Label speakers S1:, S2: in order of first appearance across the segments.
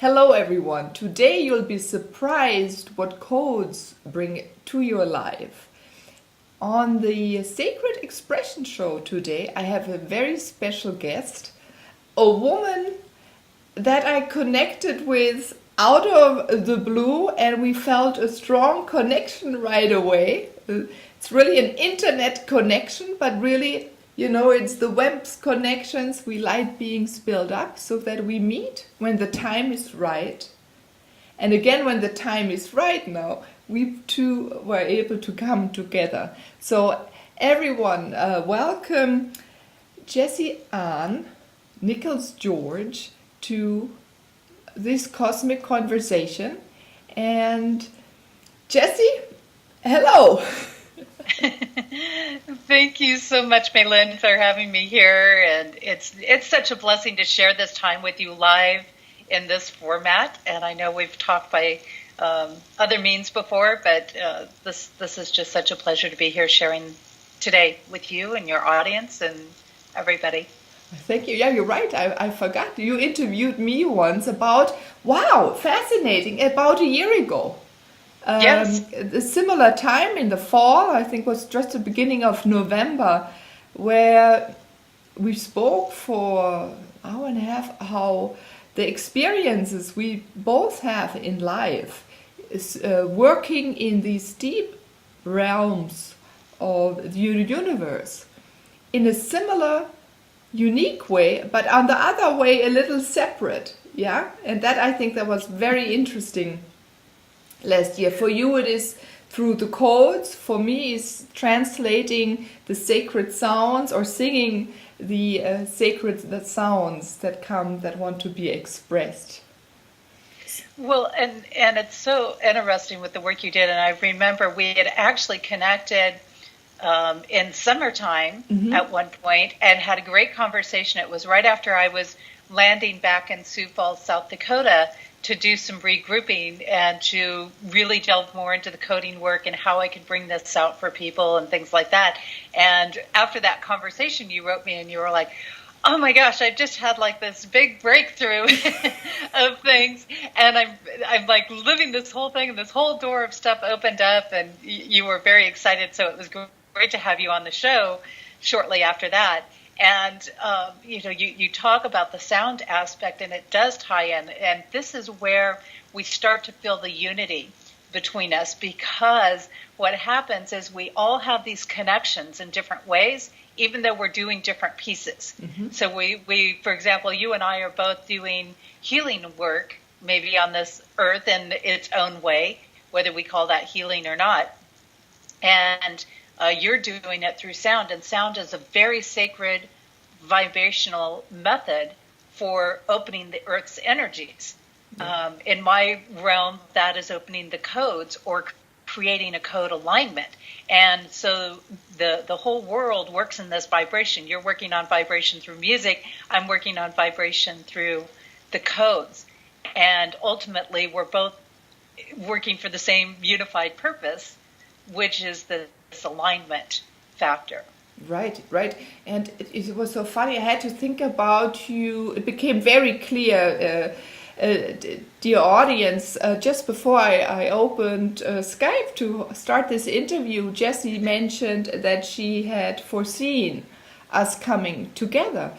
S1: Hello everyone. Today you'll be surprised what codes bring to your life. On the Sacred Expression show today, I have a very special guest, a woman that I connected with out of the blue, and we felt a strong connection right away. It's really an internet connection, but really, it's the web's connections. We like being built up so that we meet when the time is right. And again, when the time is right now, we two were able to come together. So everyone, welcome Jessie An Nichols George to this cosmic conversation. And Jessie, hello.
S2: Thank you so much, Meilin, for having me here. And it's such a blessing to share this time with you live in this format. And I know we've talked by other means before, but this is just such a pleasure to be here sharing today with you and your audience and everybody.
S1: Thank you. Yeah, you're right. I forgot. You interviewed me once about, fascinating, about a year ago.
S2: Yes.
S1: A similar time in the fall, I think was just the beginning of November, where we spoke for an hour and a half how the experiences we both have in life is working in these deep realms of the universe in a similar, unique way, but on the other way a little separate. Yeah, and that I think that was very interesting last year. For you it is through the codes. For me is translating the sacred sounds or singing the sacred sounds that want to be expressed.
S2: Well, and it's so interesting with the work you did. And I remember we had actually connected in summertime at one point and had a great conversation. It was right after I was landing back in Sioux Falls, South Dakota, to do some regrouping and to really delve more into the coding work and how I could bring this out for people and things like that. And after that conversation, you wrote me and you were like, oh my gosh, I've just had like this big breakthrough of things. And I'm like living this whole thing and this whole door of stuff opened up, and you were very excited. So it was great to have you on the show shortly after that. And, you talk about the sound aspect, and it does tie in. And this is where we start to feel the unity between us, because what happens is we all have these connections in different ways, even though we're doing different pieces. Mm-hmm. So we, for example, you and I are both doing healing work, maybe on this earth in its own way, whether we call that healing or not. And you're doing it through sound, and sound is a very sacred vibrational method for opening the earth's energies. In my realm, that is opening the codes or creating a code alignment. And so the whole world works in this vibration. You're working on vibration through music. I'm working on vibration through the codes. And ultimately, we're both working for the same unified purpose, which is this alignment factor.
S1: Right. And it was so funny. I had to think about you. It became very clear, dear audience, just before I opened Skype to start this interview. Jessie mentioned that she had foreseen us coming together.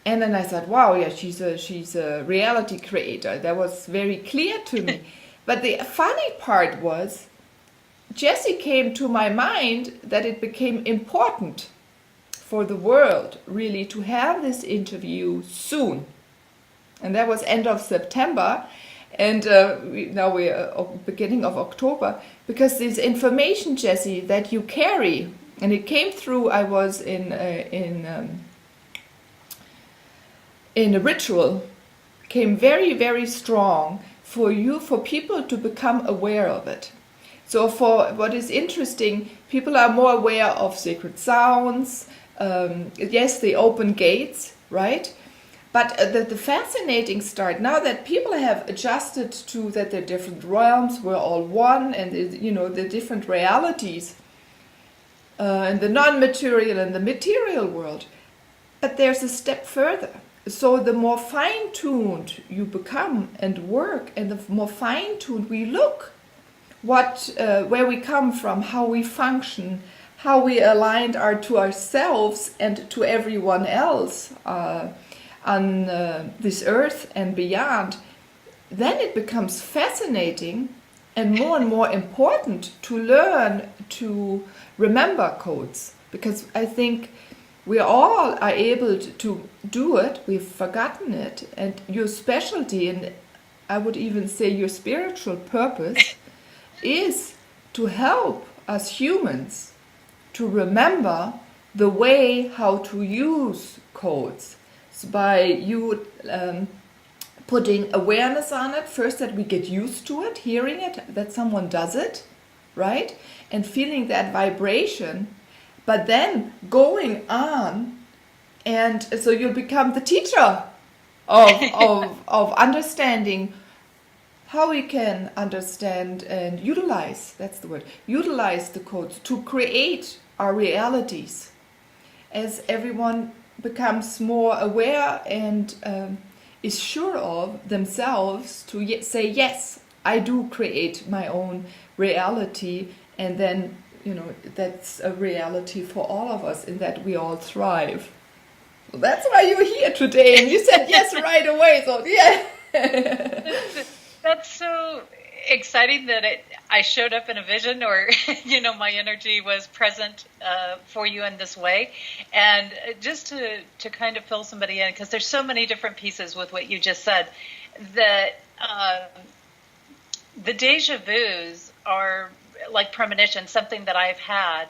S1: And then I thought, wow, yeah, she's a reality creator. That was very clear to me. But the funny part was, Jessie came to my mind that it became important for the world really to have this interview soon. And that was end of September, and now we're beginning of October, because this information, Jessie, that you carry, and it came through, I was in a ritual, came very, very strong for people to become aware of it. So for what is interesting, people are more aware of sacred sounds. Yes, they open gates, right? But the fascinating start, now that people have adjusted to that they're different realms, we're all one, and the different realities, and the non-material and the material world. But there's a step further. So the more fine-tuned you become and work, and the more fine-tuned we look, where we come from, how we function, how we aligned are to ourselves and to everyone else on this earth and beyond, then it becomes fascinating and more important to learn to remember codes, because I think we all are able to do it. We've forgotten it, and your specialty, and I would even say your spiritual purpose, is to help us humans to remember the way how to use codes. So by you putting awareness on it, first that we get used to it, hearing it, that someone does it, right? And feeling that vibration, but then going on, and so you'll become the teacher of understanding how we can understand and utilize, that's the word, utilize the codes to create our realities. As everyone becomes more aware and is sure of themselves to say, yes, I do create my own reality, and then, that's a reality for all of us, in that we all thrive. So that's why you're here today, and you said yes right away, so yeah.
S2: That's so exciting that I showed up in a vision, or my energy was present for you in this way. And just to kind of fill somebody in, because there's so many different pieces with what you just said, that the deja vus are like premonition, something that I've had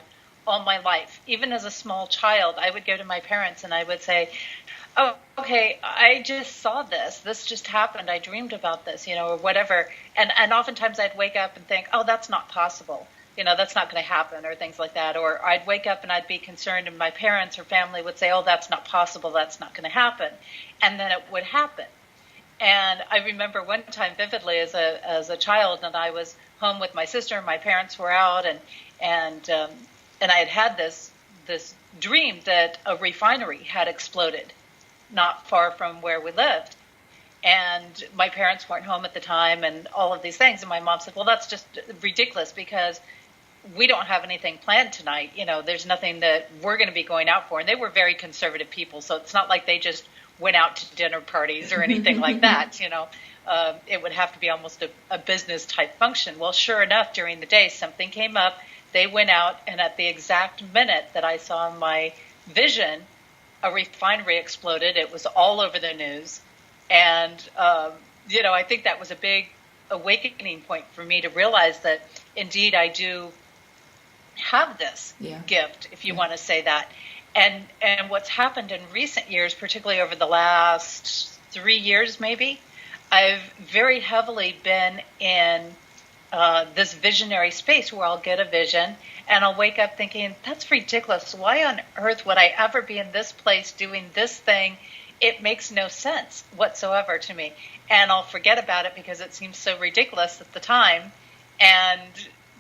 S2: all my life. Even as a small child, I would go to my parents and I would say, oh, okay, I just saw this. This just happened. I dreamed about this, or whatever. And oftentimes I'd wake up and think, oh, that's not possible. That's not going to happen, or things like that. Or I'd wake up and I'd be concerned, and my parents or family would say, oh, that's not possible. That's not going to happen. And then it would happen. And I remember one time vividly as a child, and I was home with my sister, and my parents were out, and I had this dream that a refinery had exploded not far from where we lived. And my parents weren't home at the time, and all of these things. And my mom said, well, that's just ridiculous, because we don't have anything planned tonight. There's nothing that we're going to be going out for. And they were very conservative people, so it's not like they just went out to dinner parties or anything like that. It would have to be almost a business type function. Well, sure enough, during the day, something came up. They went out, and at the exact minute that I saw in my vision, a refinery exploded. It was all over the news. And, I think that was a big awakening point for me to realize that indeed I do have this gift, if you want to say that. And what's happened in recent years, particularly over the last 3 years maybe, I've very heavily been in this visionary space where I'll get a vision and I'll wake up thinking, that's ridiculous. Why on earth would I ever be in this place doing this thing? It makes no sense whatsoever to me. And I'll forget about it because it seems so ridiculous at the time. And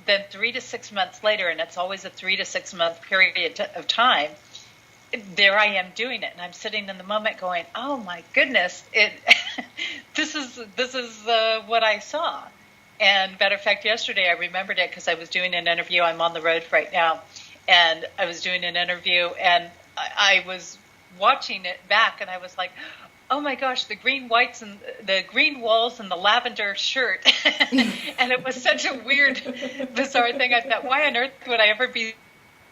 S2: then 3 to 6 months later, and it's always a 3 to 6 month period of time, there I am doing it, and I'm sitting in the moment going, oh my goodness, this is what I saw. And matter of fact, yesterday I remembered it because I was doing an interview. I'm on the road right now, and I was doing an interview, and I was watching it back, and I was like, oh my gosh, the green whites and the green walls and the lavender shirt. And it was such a weird, bizarre thing. I thought, why on earth would I ever be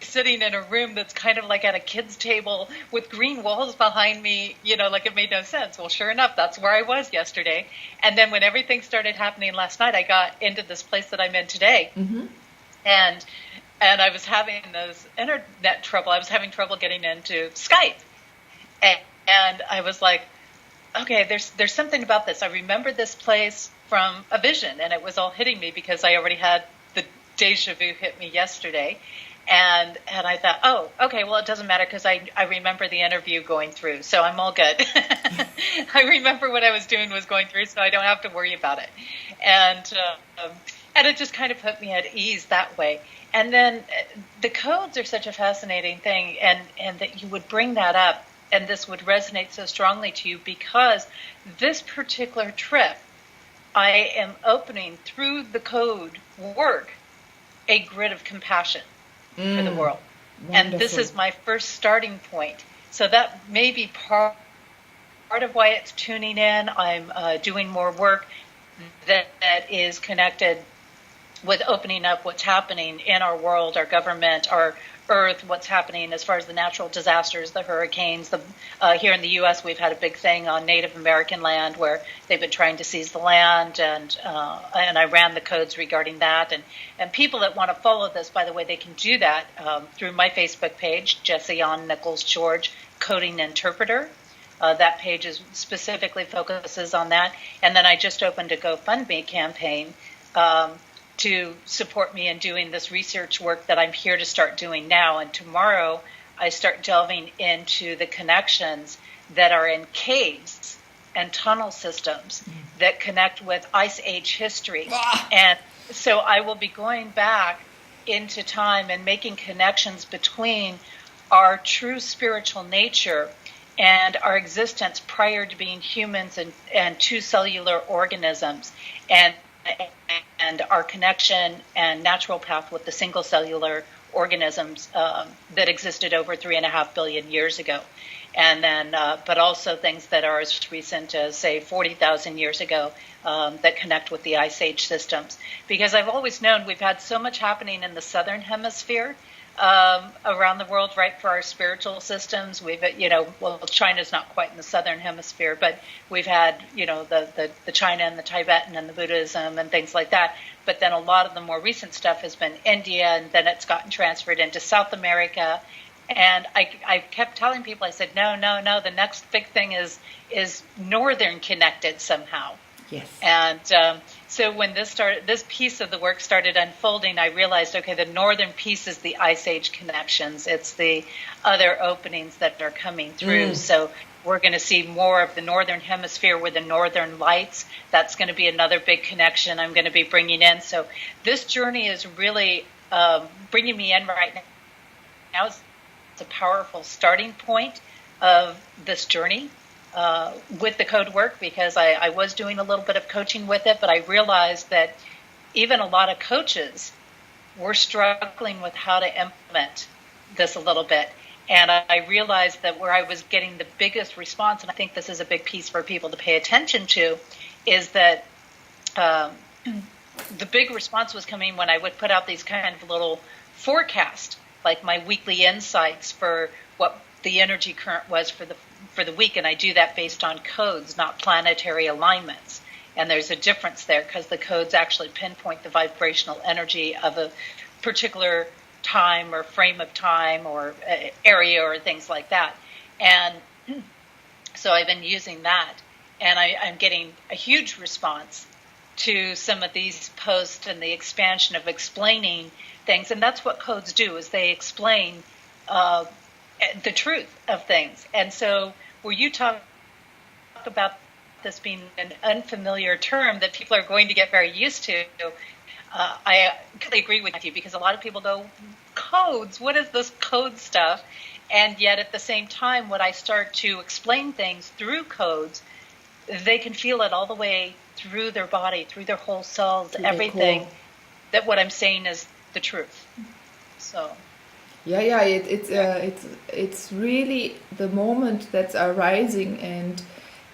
S2: sitting in a room that's kind of like at a kid's table with green walls behind me, like it made no sense. Well, sure enough, that's where I was yesterday. And then when everything started happening last night, I got into this place that I'm in today. Mm-hmm. And I was having this internet trouble. I was having trouble getting into Skype. And I was like, okay, there's something about this. I remember this place from a vision, and it was all hitting me because I already had the deja vu hit me yesterday. And I thought, oh, okay, well, it doesn't matter because I remember the interview going through, so I'm all good. I remember what I was doing was going through, so I don't have to worry about it. And it just kind of put me at ease that way. And then the codes are such a fascinating thing, and that you would bring that up. and this would resonate so strongly to you because this particular trip, I am opening through the code work a grid of compassion for the world.
S1: Wonderful.
S2: And this is my first starting point. So that may be part of why it's tuning in. I'm doing more work that is connected with opening up what's happening in our world, our government, our earth, what's happening as far as the natural disasters, the hurricanes. Here in the U.S., we've had a big thing on Native American land where they've been trying to seize the land, and I ran the codes regarding that. And people that want to follow this, by the way, they can do that through my Facebook page, An Nichols George, Coding Interpreter. That page specifically focuses on that. And then I just opened a GoFundMe campaign to support me in doing this research work that I'm here to start doing now. And tomorrow I start delving into the connections that are in caves and tunnel systems that connect with Ice Age history. And so I will be going back into time and making connections between our true spiritual nature and our existence prior to being humans and two-cellular organisms, and our connection and natural path with the single-cellular organisms that existed over 3.5 billion years ago. And then, but also things that are as recent as, say, 40,000 years ago that connect with the Ice Age systems. Because I've always known we've had so much happening in the Southern Hemisphere around the world, right, for our spiritual systems. We've, well, China's not quite in the Southern Hemisphere, but we've had, the China and the Tibetan and the Buddhism and things like that. But then a lot of the more recent stuff has been India, and then it's gotten transferred into South America. And I kept telling people, I said, no, the next big thing is northern connected somehow.
S1: Yes.
S2: And so when this piece of the work started unfolding, I realized, okay, the northern piece is the Ice Age connections. It's the other openings that are coming through. So we're going to see more of the Northern Hemisphere with the Northern Lights. That's going to be another big connection I'm going to be bringing in. So this journey is really bringing me in right now. It's a powerful starting point of this journey with the code work, because I was doing a little bit of coaching with it, but I realized that even a lot of coaches were struggling with how to implement this a little bit. And I realized that where I was getting the biggest response, and I think this is a big piece for people to pay attention to, is that the big response was coming when I would put out these kind of little forecasts, like my weekly insights for what the energy current was for the week, and I do that based on codes, not planetary alignments. And there's a difference there because the codes actually pinpoint the vibrational energy of a particular time or frame of time or area or things like that. And so I've been using that, and I'm getting a huge response to some of these posts and the expansion of explaining things. And that's what codes do, is they explain the truth of things. And so where you talk about this being an unfamiliar term that people are going to get very used to, I completely agree with you, because a lot of people go, codes, what is this code stuff? And yet at the same time, when I start to explain things through codes, they can feel it all the way through their body, through their whole cells, really everything, cool. That what I'm saying is the truth. So it's really the moment that's arising, and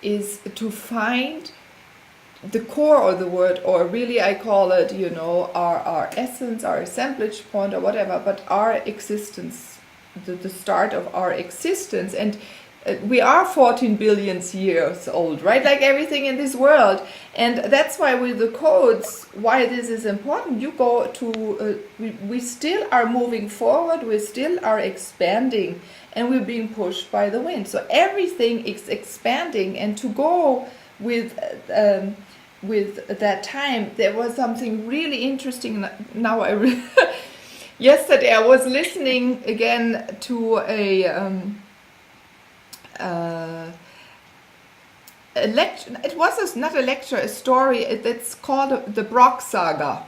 S2: is to find the core of the word, or really I call it, our essence, our assemblage point, or whatever, but our existence, the start of our existence. And we are 14 billion years old, right? Like everything in this world. And that's why with the codes, why this is important, you go to, we still are moving forward, we still are expanding, and we're being pushed by the wind. So everything is expanding, and to go with that time, there was something really interesting. Now yesterday I was listening again to a lecture. It was not a lecture, a story. It's called the Brock Saga,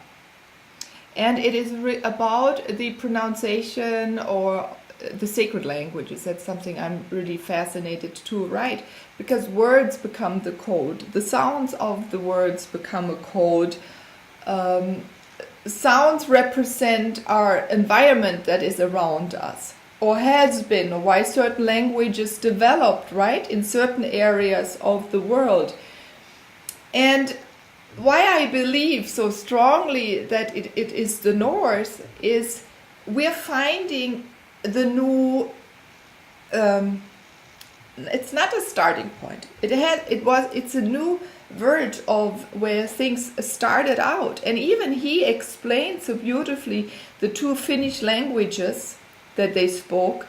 S2: and it is about the pronunciation, or
S1: the sacred languages. That's something I'm really fascinated to write, because words become the code. The sounds of the words become a code. Sounds represent our environment that is around us, or has been, or why certain languages developed, right, in certain areas of the world. And why I believe so strongly that it is the North is we're finding the new. It's not a starting point. It's a new verge of where things started out. And even he explained so beautifully the two Finnish languages that they spoke,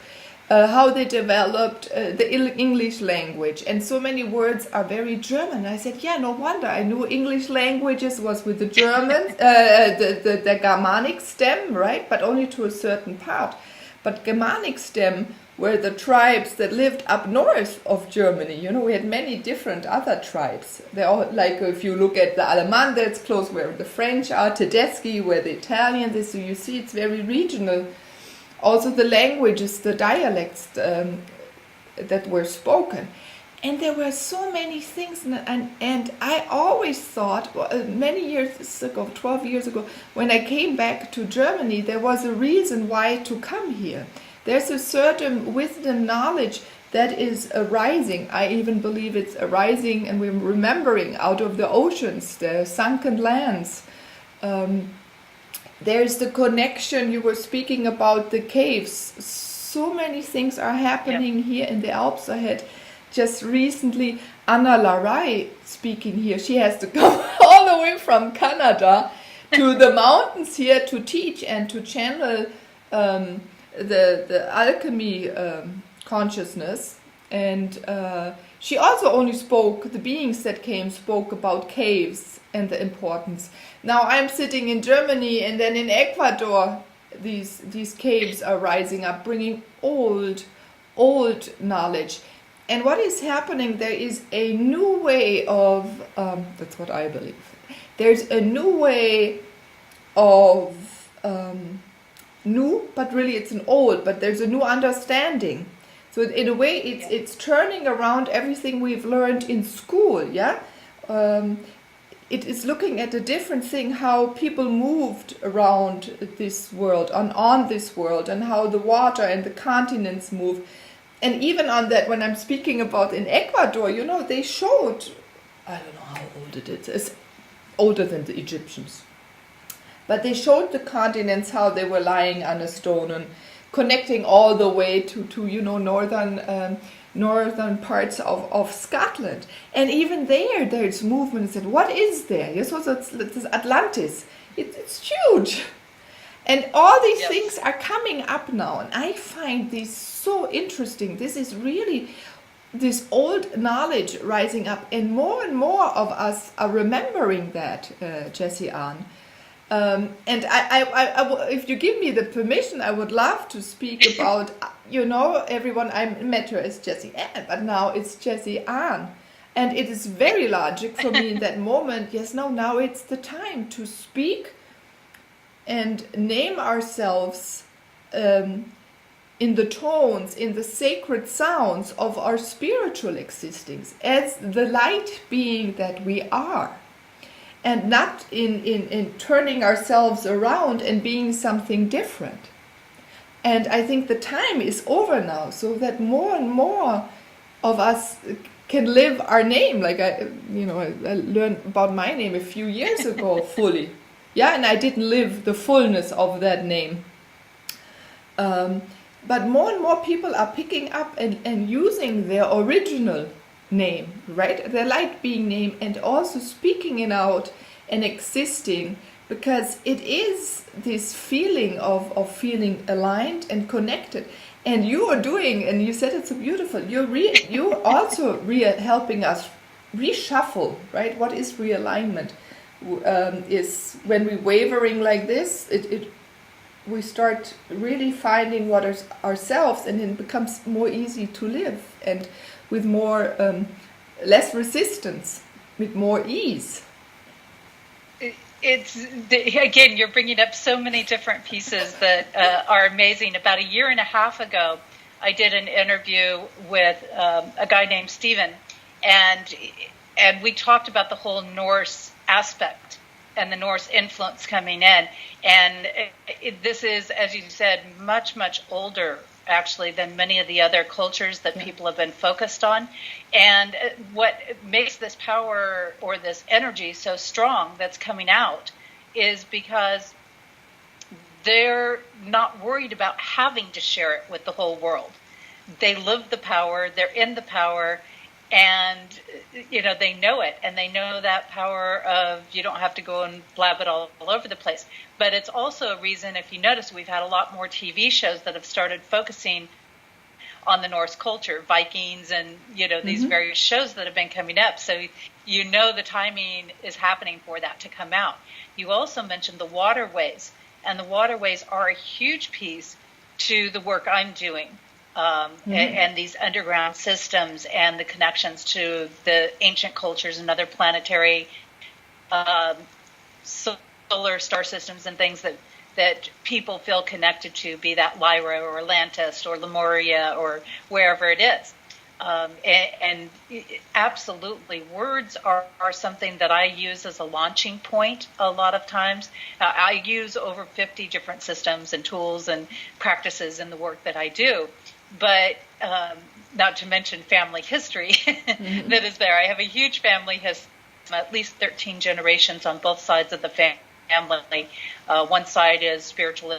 S1: how they developed the English language. And so many words are very German. I said, yeah, no wonder. I knew English languages was with the Germans, the Germanic stem, right? But only to a certain part. But Germanic stem were the tribes that lived up north of Germany. You know, we had many different other tribes. They're all, like, if you look at the Alemann, that's close where the French are, Tedeschi, where the Italians is. So you see it's very regional. Also the languages, the dialects that were spoken. And there were so many things, and I always thought, many years ago, 12 years ago, when I came back to Germany, there was a reason why to come here. There's a certain wisdom, knowledge that is arising. I even believe it's arising, and we're remembering out of the oceans, the sunken lands. There's the connection, you were speaking about the caves. So many things are happening here in the Alps. I had just recently Anna Larai speaking here. She has to come all the way from Canada to the mountains here to teach and to channel the alchemy consciousness. And she also only spoke, the beings that came spoke about caves and the importance. Now I'm sitting in Germany, and then in Ecuador these caves are rising up, bringing old knowledge. And what is happening, there is a new way of, that's what I believe, there's a new way of, new, but really it's an old, but there's a new understanding. So in a way it's turning around everything we've learned in school, yeah? It is looking at a different thing, how people moved around this world, on this world, and how the water and the continents move. And even on that, when I'm speaking about in Ecuador, you know, they showed, I don't know how old it is, it's older than the Egyptians. But they showed the continents, how they were lying on a stone and connecting all the way to you know, northern parts of Scotland. And even there's movements. And what is there? Yes, it's Atlantis. It's huge. And all these things are coming up now. And I find this so interesting. This is really this old knowledge rising up. And more of us are remembering that, Jessie Ann. And I, if you give me the permission, I would love to speak about, you know, everyone, I met her as Jessie Ann, but now it's Jessie Ann. And it is very logic for me in that moment. Yes, no, now it's the time to speak and name ourselves in the tones, in the sacred sounds of our spiritual existence as the light being that we are. And not in turning ourselves around and being something different. And I think the time is over now, so that more and more of us can live our name. Like I learned about my name a few years ago fully. Yeah, and I didn't live the fullness of that name. But more and more people are picking up and using their original name, right? Their light being name, and also speaking it out and existing, because it is this feeling of feeling aligned and connected. And you are doing, and you said it so beautiful, you're also helping us reshuffle, right? What is realignment? Is when we're wavering like this, we start really finding what is ourselves, and it becomes more easy to live, and with more less resistance, with more ease.
S2: it's again, you're bringing up so many different pieces that are amazing. About a year and a half ago, I did an interview with a guy named Steven, and we talked about the whole Norse aspect and the Norse influence coming in. And this is, as you said, much, much older, actually, than many of the other cultures that people have been focused on. And what makes this power or this energy so strong that's coming out is because they're not worried about having to share it with the whole world. They live the power, they're in the power, and they know it, and they know that power of you don't have to go and blab it all over the place. But it's also a reason, if you notice, we've had a lot more TV shows that have started focusing on the Norse culture, Vikings, and these various shows that have been coming up. So the timing is happening for that to come out. You also mentioned the waterways, and the waterways are a huge piece to the work I'm doing. And these underground systems and the connections to the ancient cultures and other planetary solar star systems and things that people feel connected to, be that Lyra or Atlantis or Lemuria or wherever it is. And absolutely, words are something that I use as a launching point a lot of times. I use over 50 different systems and tools and practices in the work that I do. But not to mention family history that is there. I have a huge family history, at least 13 generations on both sides of the family. One side is spiritual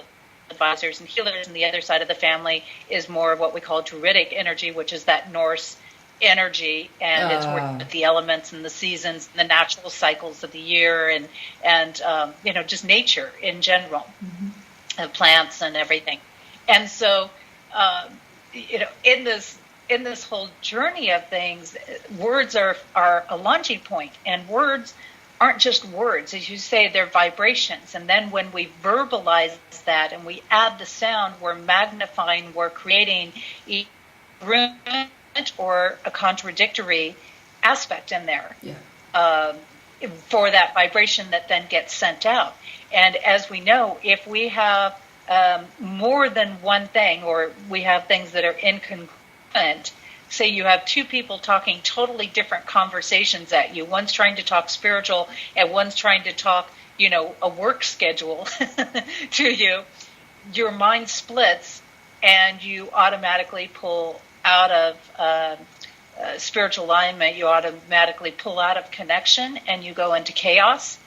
S2: advisors and healers, and the other side of the family is more of what we call druidic energy, which is that Norse energy, and it's working with the elements and the seasons and the natural cycles of the year, and just nature in general, plants and everything. And so in this whole journey of things, words are a launching point, and words aren't just words. As you say, they're vibrations. And then when we verbalize that and we add the sound, we're magnifying, we're creating a congruent or a contradictory aspect in there for that vibration that then gets sent out. And as we know, if we have more than one thing, or we have things that are incongruent, say you have two people talking totally different conversations at you, one's trying to talk spiritual and one's trying to talk, a work schedule to you, your mind splits and you automatically pull out of spiritual alignment, you automatically pull out of connection and you go into chaos.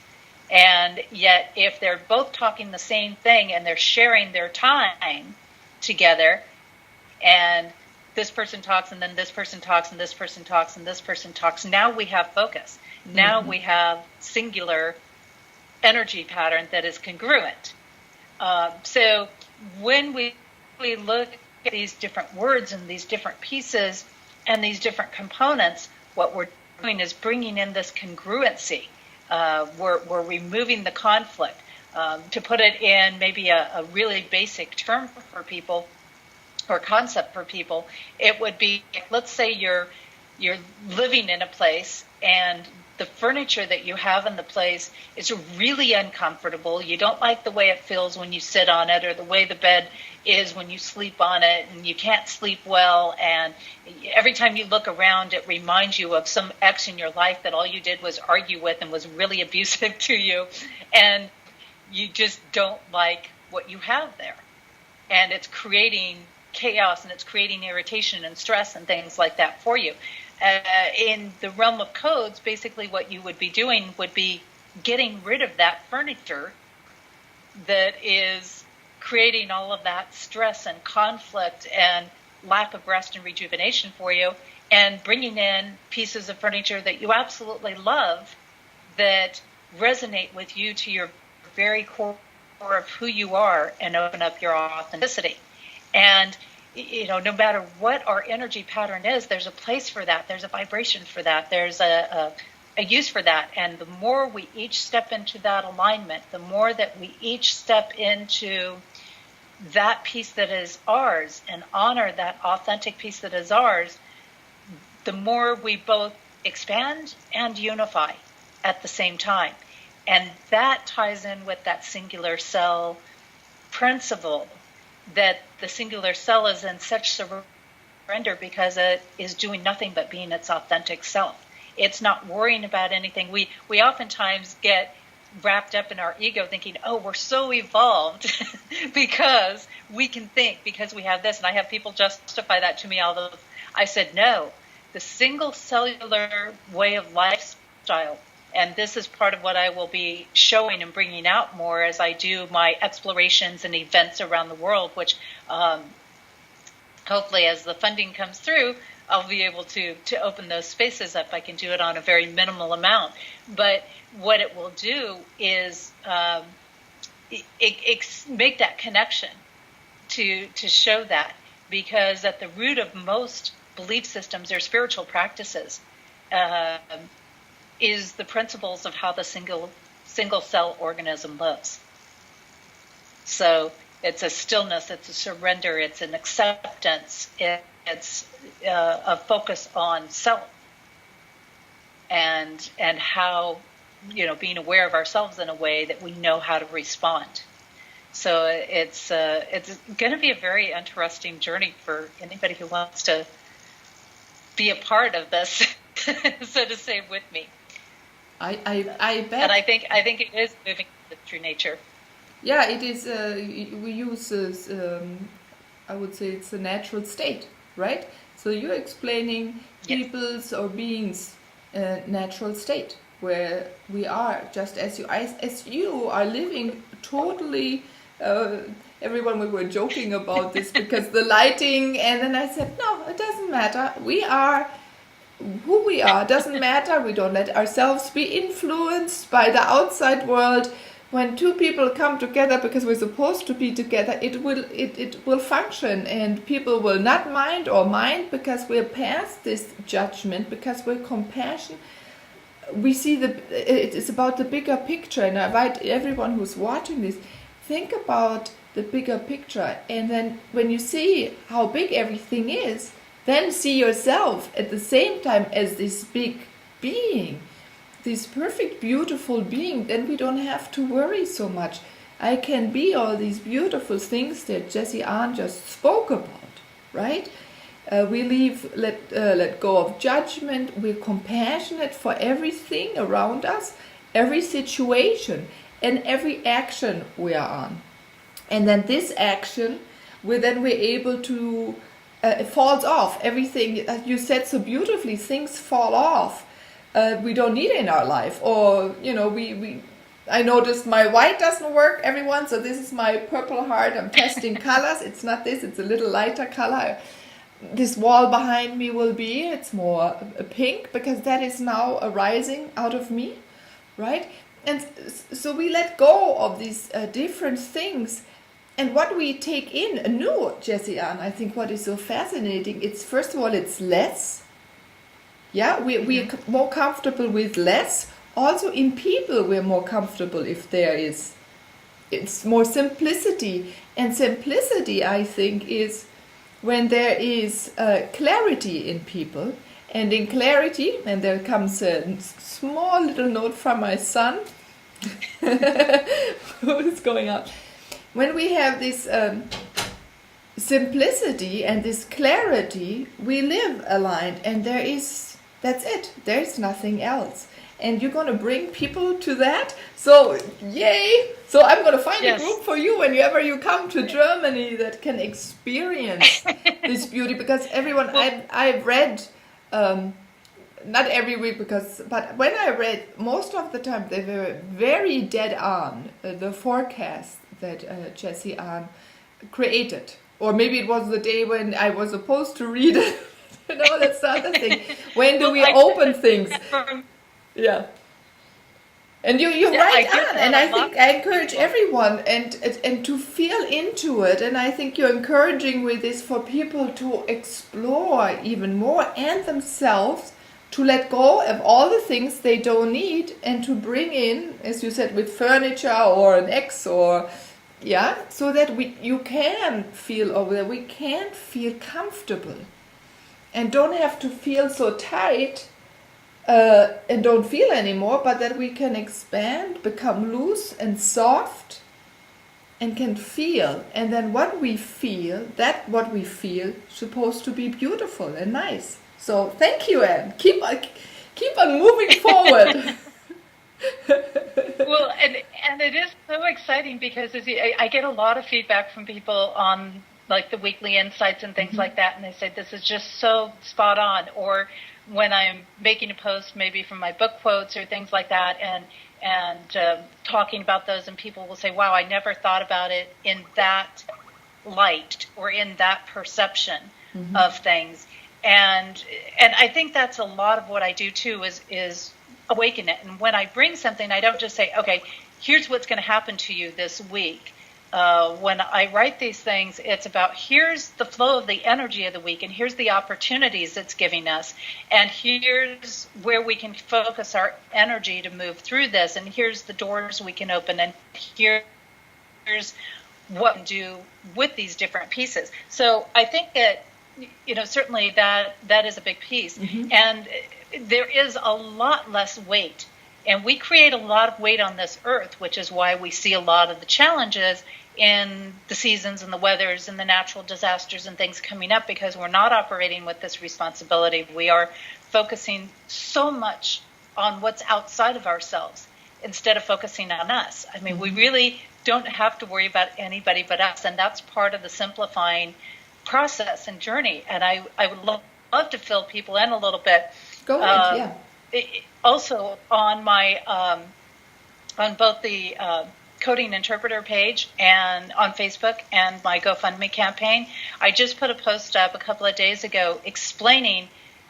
S2: And yet, if they're both talking the same thing and they're sharing their time together, and this person talks and then this person talks and this person talks and this person talks, now we have focus. Now we have singular energy pattern that is congruent. So when we look at these different words and these different pieces and these different components, what we're doing is bringing in this congruency. We're removing the conflict. To put it in maybe a really basic term for people or concept for people, it would be, let's say you're living in a place and the furniture that you have in the place is really uncomfortable. You don't like the way it feels when you sit on it, or the way the bed is when you sleep on it, and you can't sleep well. And every time you look around, it reminds you of some ex in your life that all you did was argue with and was really abusive to you. And you just don't like what you have there. And it's creating chaos, and it's creating irritation and stress and things like that for you. In the realm of codes, basically what you would be doing would be getting rid of that furniture that is creating all of that stress and conflict and lack of rest and rejuvenation for you, and bringing in pieces of furniture that you absolutely love, that resonate with you to your very core of who you are, and open up your authenticity. And no matter what our energy pattern is, there's a place for that. There's a vibration for that. There's a use for that. And the more we each step into that alignment, the more that we each step into that piece that is ours and honor that authentic piece that is ours, the more we both expand and unify at the same time. And that ties in with that singular cell principle, that the singular cell is in such surrender because it is doing nothing but being its authentic self. It's not worrying about anything. We oftentimes get wrapped up in our ego thinking, oh, we're so evolved because we can think, because we have this. And I have people justify that to me, although I said, no, the single cellular way of lifestyle, and this is part of what I will be showing and bringing out more as I do my explorations and events around the world, which hopefully as the funding comes through, I'll be able to open those spaces up. I can do it on a very minimal amount. But what it will do is make that connection to show that, because at the root of most belief systems or spiritual practices is the principles of how the single cell organism lives. So it's a stillness, it's a surrender, it's an acceptance, it's a focus on self and how, being aware of ourselves in a way that we know how to respond. So it's going to be a very interesting journey for anybody who wants to be a part of this, so to say, with me.
S1: I bet.
S2: And I think it is moving through nature.
S1: Yeah, it is. We use, I would say, it's a natural state, right? So you're explaining people's or beings' natural state, where we are just as you are living totally. Everyone, we were joking about this because the lighting, and then I said, no, it doesn't matter. We are who we are. Doesn't matter. We don't let ourselves be influenced by the outside world. When two people come together because we're supposed to be together, it will function, and people will not mind because we're past this judgment, because we're compassion. We see it's about the bigger picture, and I invite everyone who's watching this, think about the bigger picture, and then when you see how big everything is, then see yourself at the same time as this big being, this perfect, beautiful being. Then we don't have to worry so much. I can be all these beautiful things that Jessie Ann just spoke about, right? We let go of judgment. We're compassionate for everything around us, every situation, and every action we are on. And then this action, we're able to, it falls off. Everything, you said so beautifully, things fall off. We don't need it in our life. Or, I noticed my white doesn't work, everyone, so this is my purple heart. I'm testing colors. It's not this, it's a little lighter color. This wall behind me it's more pink, because that is now arising out of me, right? And so we let go of these different things. And what we take in anew, Jessie Ann, I think what is so fascinating, it's first of all, it's less. Yeah, we're more comfortable with less. Also in people, we're more comfortable if it's more simplicity. And simplicity, I think, is when there is clarity in people. And in clarity, and there comes a small little note from my son, what is going on? When we have this simplicity and this clarity, we live aligned, and that's it. There's nothing else. And you're going to bring people to that. So, yay! So I'm going to find a group for you whenever you come to Germany that can experience this beauty. Because everyone, I've read, not every week, but when I read, most of the time they were very dead on the forecast that Jessie Ann created. Or maybe it was the day when I was supposed to read it. That's the other thing. When do we open things? Yeah. And you're right on. And I think I encourage everyone and to feel into it. And I think you're encouraging with this for people to explore even more, and themselves to let go of all the things they don't need, and to bring in, as you said, with furniture or an ex, or so that you can feel over there. We can feel comfortable and don't have to feel so tight and don't feel anymore, but that we can expand, become loose and soft, and can feel. And then what we feel, supposed to be beautiful and nice. So thank you, Anne. Keep on moving forward.
S2: Well, and it is so exciting because I get a lot of feedback from people on like the weekly insights and things like that, and they say this is just so spot on. Or when I'm making a post, maybe from my book quotes or things like that, and talking about those, and people will say, "Wow, I never thought about it in that light or in that perception of things." And I think that's a lot of what I do too is awaken it. And when I bring something, I don't just say, okay, here's what's going to happen to you this week. When I write these things, it's about here's the flow of the energy of the week, and here's the opportunities it's giving us, and here's where we can focus our energy to move through this, and here's the doors we can open, and here's what we can do with these different pieces. So I think that, certainly that is a big piece. And there is a lot less weight. And we create a lot of weight on this earth, which is why we see a lot of the challenges in the seasons and the weathers and the natural disasters and things coming up, because we're not operating with this responsibility. We are focusing so much on what's outside of ourselves instead of focusing on us. I mean, we really don't have to worry about anybody but us. And that's part of the simplifying process and journey. And I would love to fill people in a little bit.
S1: Go ahead, yeah.
S2: Also on my on both the Coding Interpreter page and on Facebook and my GoFundMe campaign, I just put a post up a couple of days ago explaining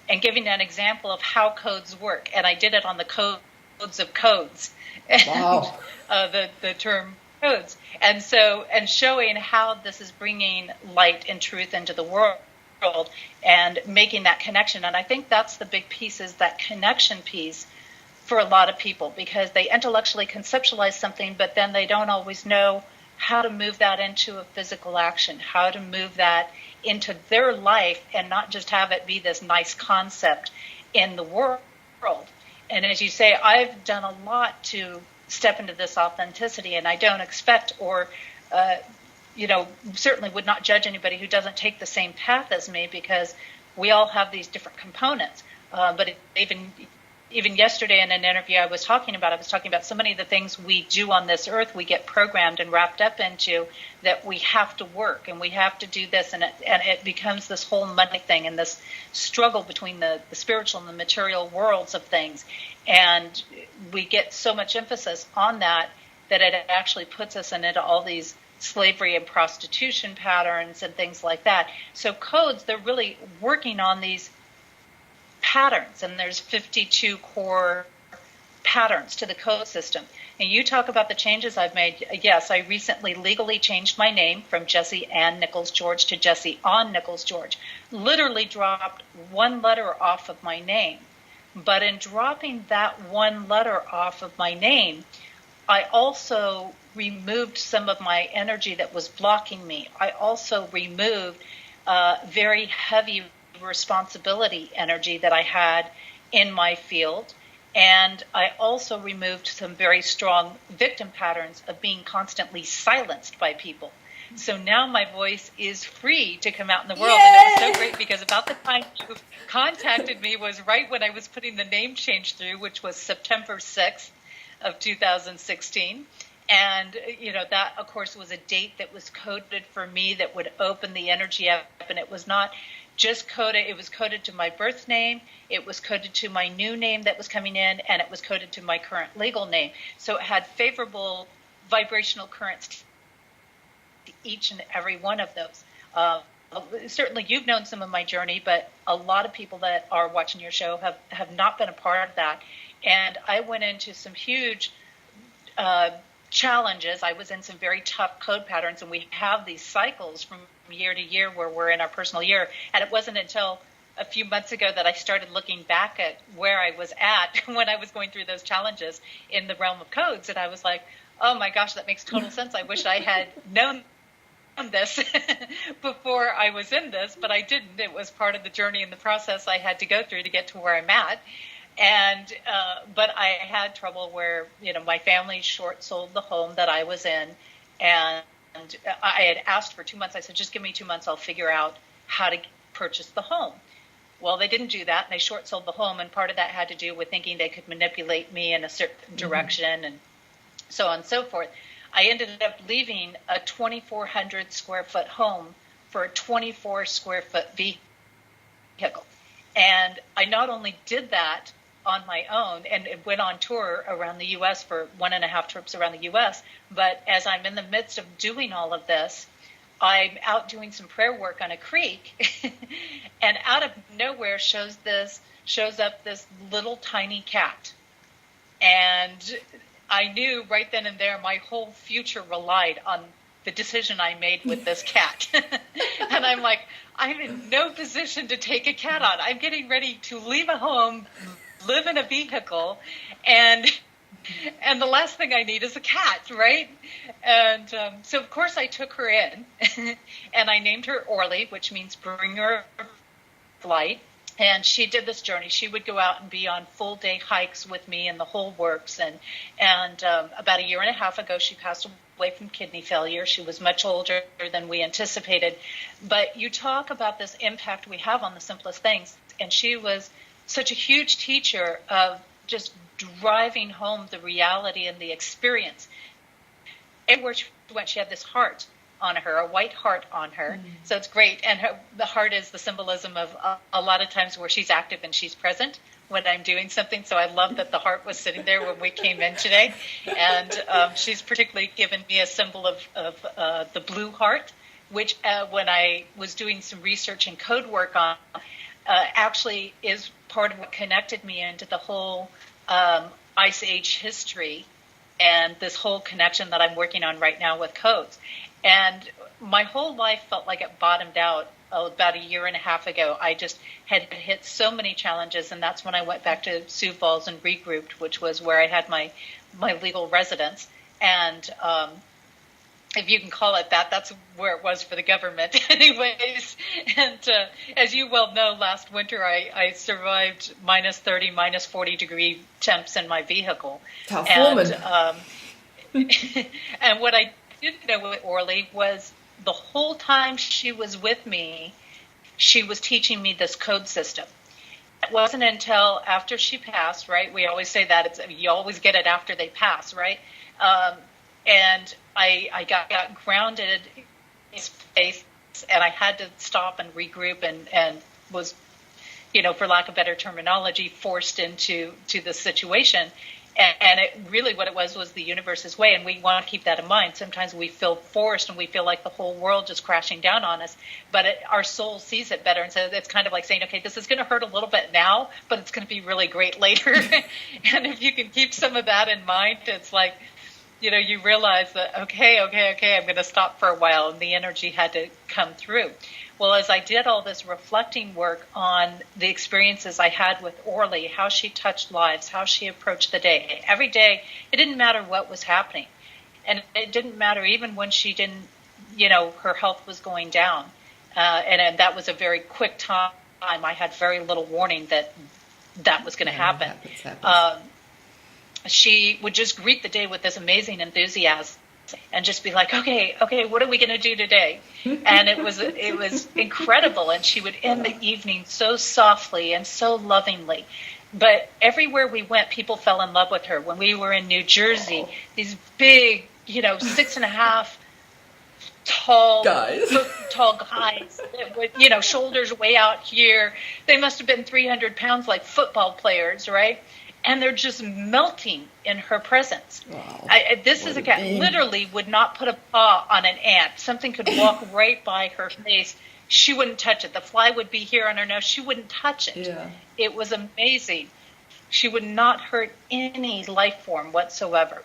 S2: and giving an example of how codes work, and I did it on the codes of codes.
S1: Wow.
S2: And, the term codes, and showing how this is bringing light and truth into the world and making that connection. And I think that's the big piece, is that connection piece for a lot of people, because they intellectually conceptualize something, but then they don't always know how to move that into a physical action, how to move that into their life and not just have it be this nice concept in the world. And as you say, I've done a lot to step into this authenticity, and I don't expect or certainly would not judge anybody who doesn't take the same path as me, because we all have these different components. But even yesterday in an interview I was talking about so many of the things we do on this earth, we get programmed and wrapped up into, that we have to work and we have to do this, and it becomes this whole money thing and this struggle between the spiritual and the material worlds of things. And we get so much emphasis on that it actually puts us into all these slavery and prostitution patterns and things like that. So codes, they're really working on these patterns, and there's 52 core patterns to the code system. And you talk about the changes I've made. Yes, I recently legally changed my name from Jessie An Nichols George to Jessie An Nichols George. Literally dropped one letter off of my name. But in dropping that one letter off of my name, I also removed some of my energy that was blocking me. I also removed very heavy responsibility energy that I had in my field. And I also removed some very strong victim patterns of being constantly silenced by people. So now my voice is free to come out in the world. Yay! And it was so great, because about the time you contacted me was right when I was putting the name change through, which was September 6th of 2016. And, that, of course, was a date that was coded for me that would open the energy up. And it was not just coded. It was coded to my birth name. It was coded to my new name that was coming in. And it was coded to my current legal name. So it had favorable vibrational currents to each and every one of those. Certainly you've known some of my journey, but a lot of people that are watching your show have not been a part of that. And I went into some huge challenges. I was in some very tough code patterns, and we have these cycles from year to year where we're in our personal year. And it wasn't until a few months ago that I started looking back at where I was at when I was going through those challenges in the realm of codes. And I was like, oh my gosh, that makes total sense. I wish I had known this before I was in this, but I didn't. It was part of the journey and the process I had to go through to get to where I'm at. And but I had trouble where, my family short sold the home that I was in, and I had asked for 2 months. I said, just give me 2 months, I'll figure out how to purchase the home. Well, they didn't do that, and they short sold the home, and part of that had to do with thinking they could manipulate me in a certain direction, and so on and so forth. I ended up leaving a 2,400 square foot home for a 24 square foot vehicle. And I not only did that on my own and went on tour around the U.S. for 1.5 trips around the U.S., but as I'm in the midst of doing all of this, I'm out doing some prayer work on a creek, and out of nowhere shows up this little tiny cat. And I knew right then and there my whole future relied on the decision I made with this cat. And I'm like, I'm in no position to take a cat on. I'm getting ready to leave a home, live in a vehicle, and the last thing I need is a cat, right? And so, of course, I took her in, and I named her Orly, which means bringer of light. And she did this journey. She would go out and be on full-day hikes with me and the whole works. And about 1.5 years ago, she passed away from kidney failure. She was much older than we anticipated. But you talk about this impact we have on the simplest things. And she was such a huge teacher of just driving home the reality and the experience. Everywhere she went, she had this heart on her, a white heart on her. Mm-hmm. So it's great. And the heart is the symbolism of a lot of times where she's active and she's present when I'm doing something. So I love that the heart was sitting there when we came in today. And she's particularly given me a symbol of the blue heart, which when I was doing some research and code work on, actually is part of what connected me into the whole Ice Age history and this whole connection that I'm working on right now with codes. And my whole life felt like it bottomed out about 1.5 years ago. I just had hit so many challenges, and that's when I went back to Sioux Falls and regrouped, which was where I had my legal residence. And if you can call it that, that's where it was for the government anyways. And as you well know, last winter I survived minus 30, minus 40 degree temps in my vehicle.
S1: Tough woman.
S2: And what I didn't know with Orly was the whole time she was with me, she was teaching me this code system. It wasn't until after she passed, right? We always say that you always get it after they pass, right? And I got grounded in space, and I had to stop and regroup, and was, for lack of better terminology, forced into the situation. And it really what it was the universe's way, and we want to keep that in mind. Sometimes we feel forced and we feel like the whole world is crashing down on us, but our soul sees it better, and so it's kind of like saying, okay, this is going to hurt a little bit now, but it's going to be really great later. And if you can keep some of that in mind, it's like, you realize that, okay, I'm going to stop for a while, and the energy had to come through. Well, as I did all this reflecting work on the experiences I had with Orly, how she touched lives, how she approached the day, every day, it didn't matter what was happening. And it didn't matter even when she didn't, her health was going down. And that was a very quick time. I had very little warning that was going to happen. She would just greet the day with this amazing enthusiasm and just be like, okay, what are we going to do today? And it was incredible. And she would end the evening so softly and so lovingly. But everywhere we went, people fell in love with her. When we were in New Jersey, these big, 6.5 tall guys, with, shoulders way out here. They must have been 300 pounds, like football players, right? And they're just melting in her presence. Wow. This is a cat literally would not put a paw on an ant. Something could walk right by her face. She wouldn't touch it. The fly would be here on her nose. She wouldn't touch it. Yeah. It was amazing. She would not hurt any life form whatsoever.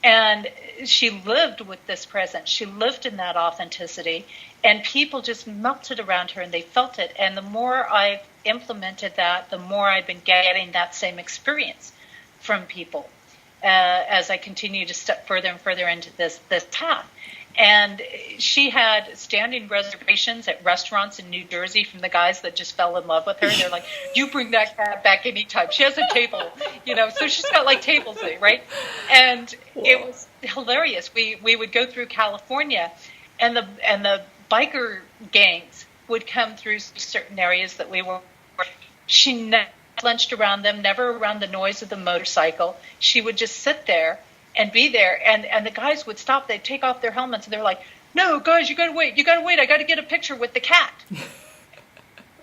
S2: And she lived with this presence. She lived in that authenticity. And people just melted around her, and they felt it. And the more I've implemented that, the more I've been getting that same experience from people. as I continued to step further and further into this path. And she had standing reservations at restaurants in New Jersey from the guys that just fell in love with her. They're like, you bring that cat back anytime. She has a table, so she's got like tables there, right? And it was hilarious. We would go through California, and the biker gangs would come through certain areas that we were. She never lunched around them, never around the noise of the motorcycle. She would just sit there and be there, and the guys would stop. They'd take off their helmets, and they're like, no, guys, you gotta wait, I gotta get a picture with the cat.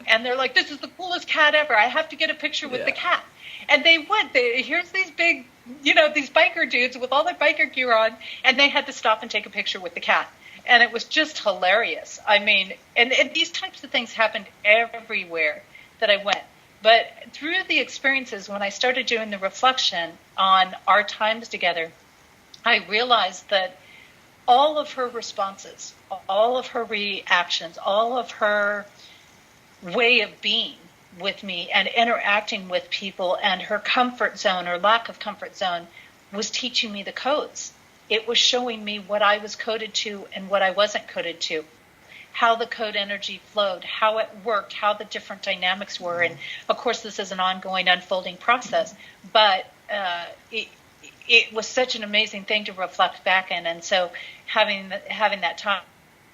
S2: And they're like, this is the coolest cat ever, I have to get a picture with the cat. And they would. Here's these big, these biker dudes with all their biker gear on, and they had to stop and take a picture with the cat. And it was just hilarious. I mean, and these types of things happened everywhere that I went. But through the experiences, when I started doing the reflection on our times together, I realized that all of her responses, all of her reactions, all of her way of being with me and interacting with people, and her comfort zone or lack of comfort zone, was teaching me the codes. It was showing me what I was coded to and what I wasn't coded to, how the code energy flowed, how it worked, how the different dynamics were. And of course, this is an ongoing, unfolding process, but it was such an amazing thing to reflect back in. And so having that time,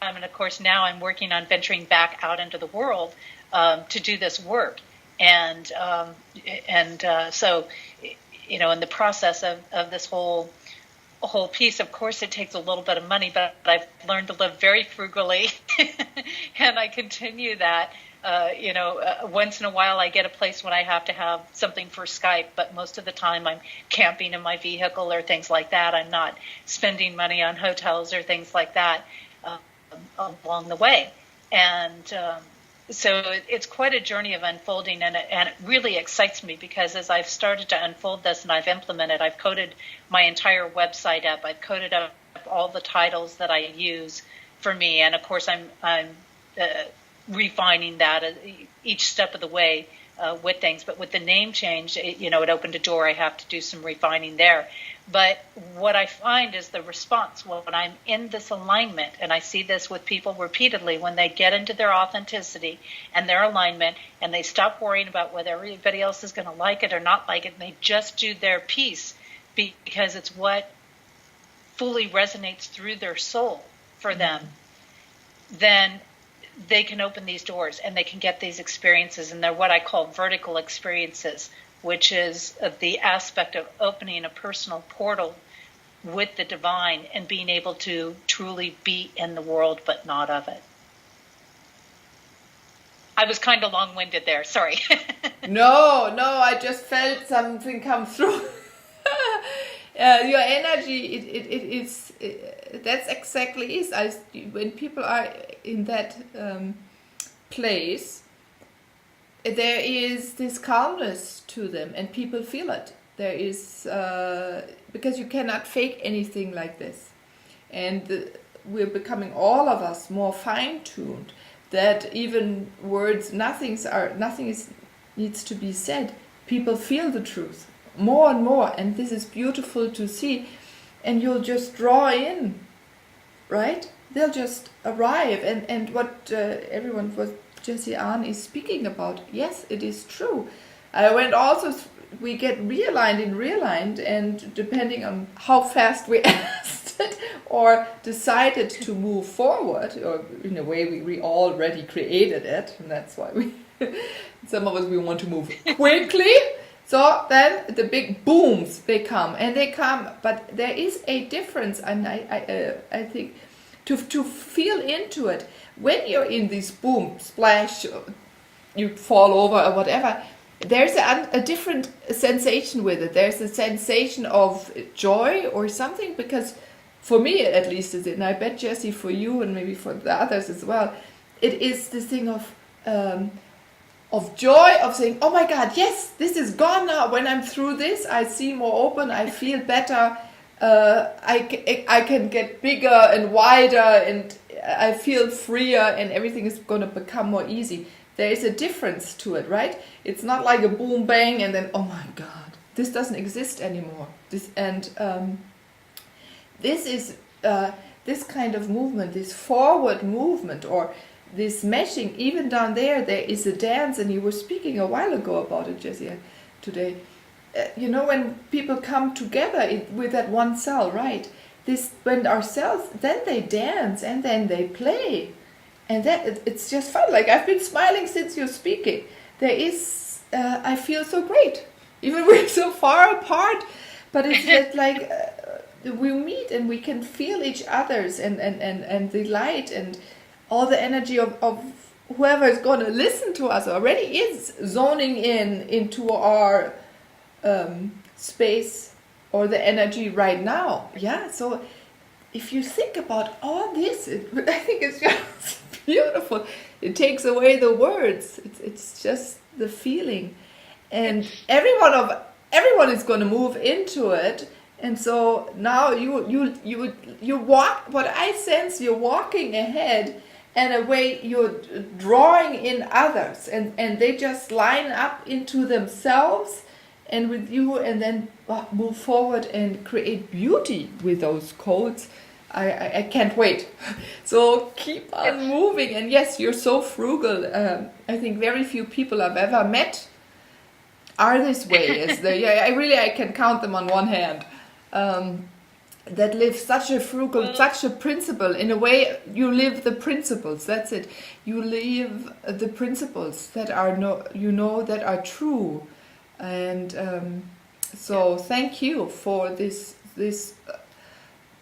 S2: and of course now I'm working on venturing back out into the world to do this work. And so, in the process of this whole piece, of course, it takes a little bit of money, but I've learned to live very frugally, and I continue that. Once in a while I get a place when I have to have something for Skype, but most of the time I'm camping in my vehicle or things like that. I'm not spending money on hotels or things like that along the way. And so it's quite a journey of unfolding, and it really excites me, because as I've started to unfold this and I've implemented, I've coded my entire website up. I've coded up all the titles that I use for me, and of course I'm refining that each step of the way with things. But with the name change, it opened a door. I have to do some refining there. But what I find is the response when I'm in this alignment, and I see this with people repeatedly, when they get into their authenticity and their alignment, and they stop worrying about whether everybody else is going to like it or not like it, and they just do their piece because it's what fully resonates through their soul for them, then they can open these doors and they can get these experiences, and they're what I call vertical experiences, which is the aspect of opening a personal portal with the divine and being able to truly be in the world but not of it. I was kind of long-winded there, sorry.
S1: No, I just felt something come through. Your energy, that's exactly is. When people are in that place, there is this calmness to them, and people feel it. There is, because you cannot fake anything like this. And we're becoming, all of us, more fine-tuned, that even words, nothing needs to be said. People feel the truth more and more, and this is beautiful to see. And you'll just draw in, right? They'll just arrive, and what everyone was Jesse Ahn is speaking about. Yes, it is true. We get realigned, and depending on how fast we asked it or decided to move forward, or in a way we already created it, and that's why some of us, we want to move quickly. So then the big booms, they come, but there is a difference, and I think to feel into it. When you're in this boom, splash, you fall over or whatever, there's a different sensation with it. There's a sensation of joy or something, because for me at least, and I bet Jessie for you and maybe for the others as well, it is this thing of joy, of saying, oh my God, yes, this is gone now. When I'm through this, I see more open, I feel better, I can get bigger and wider, and I feel freer, and everything is going to become more easy. There is a difference to it, right? It's not like a boom bang and then, oh my God, this doesn't exist anymore. This is this kind of movement, this forward movement, or this meshing. Even down there is a dance, and you were speaking a while ago about it, Jessie, today. When people come together with that one cell, right? When our cells, then they dance and then they play, and it's just fun. Like, I've been smiling since you're speaking. I feel so great, even we're so far apart, but it's just like we meet and we can feel each other's and the light and all the energy of whoever is going to listen to us already is zoning into our space or the energy right now. Yeah, so if you think about all this, I think it's just beautiful. It takes away the words. It's just the feeling, and everyone is going to move into it. And so now you walk. What I sense, you're walking ahead, and a way you're drawing in others, and they just line up into themselves and with you, and then move forward and create beauty with those codes. I can't wait. So keep on moving. And yes, you're so frugal. I think very few people I've ever met are this way. I can count them on one hand. That live such a frugal, such a principle. In a way, you live the principles. That's it. You live the principles that are that are true. And so thank you for this.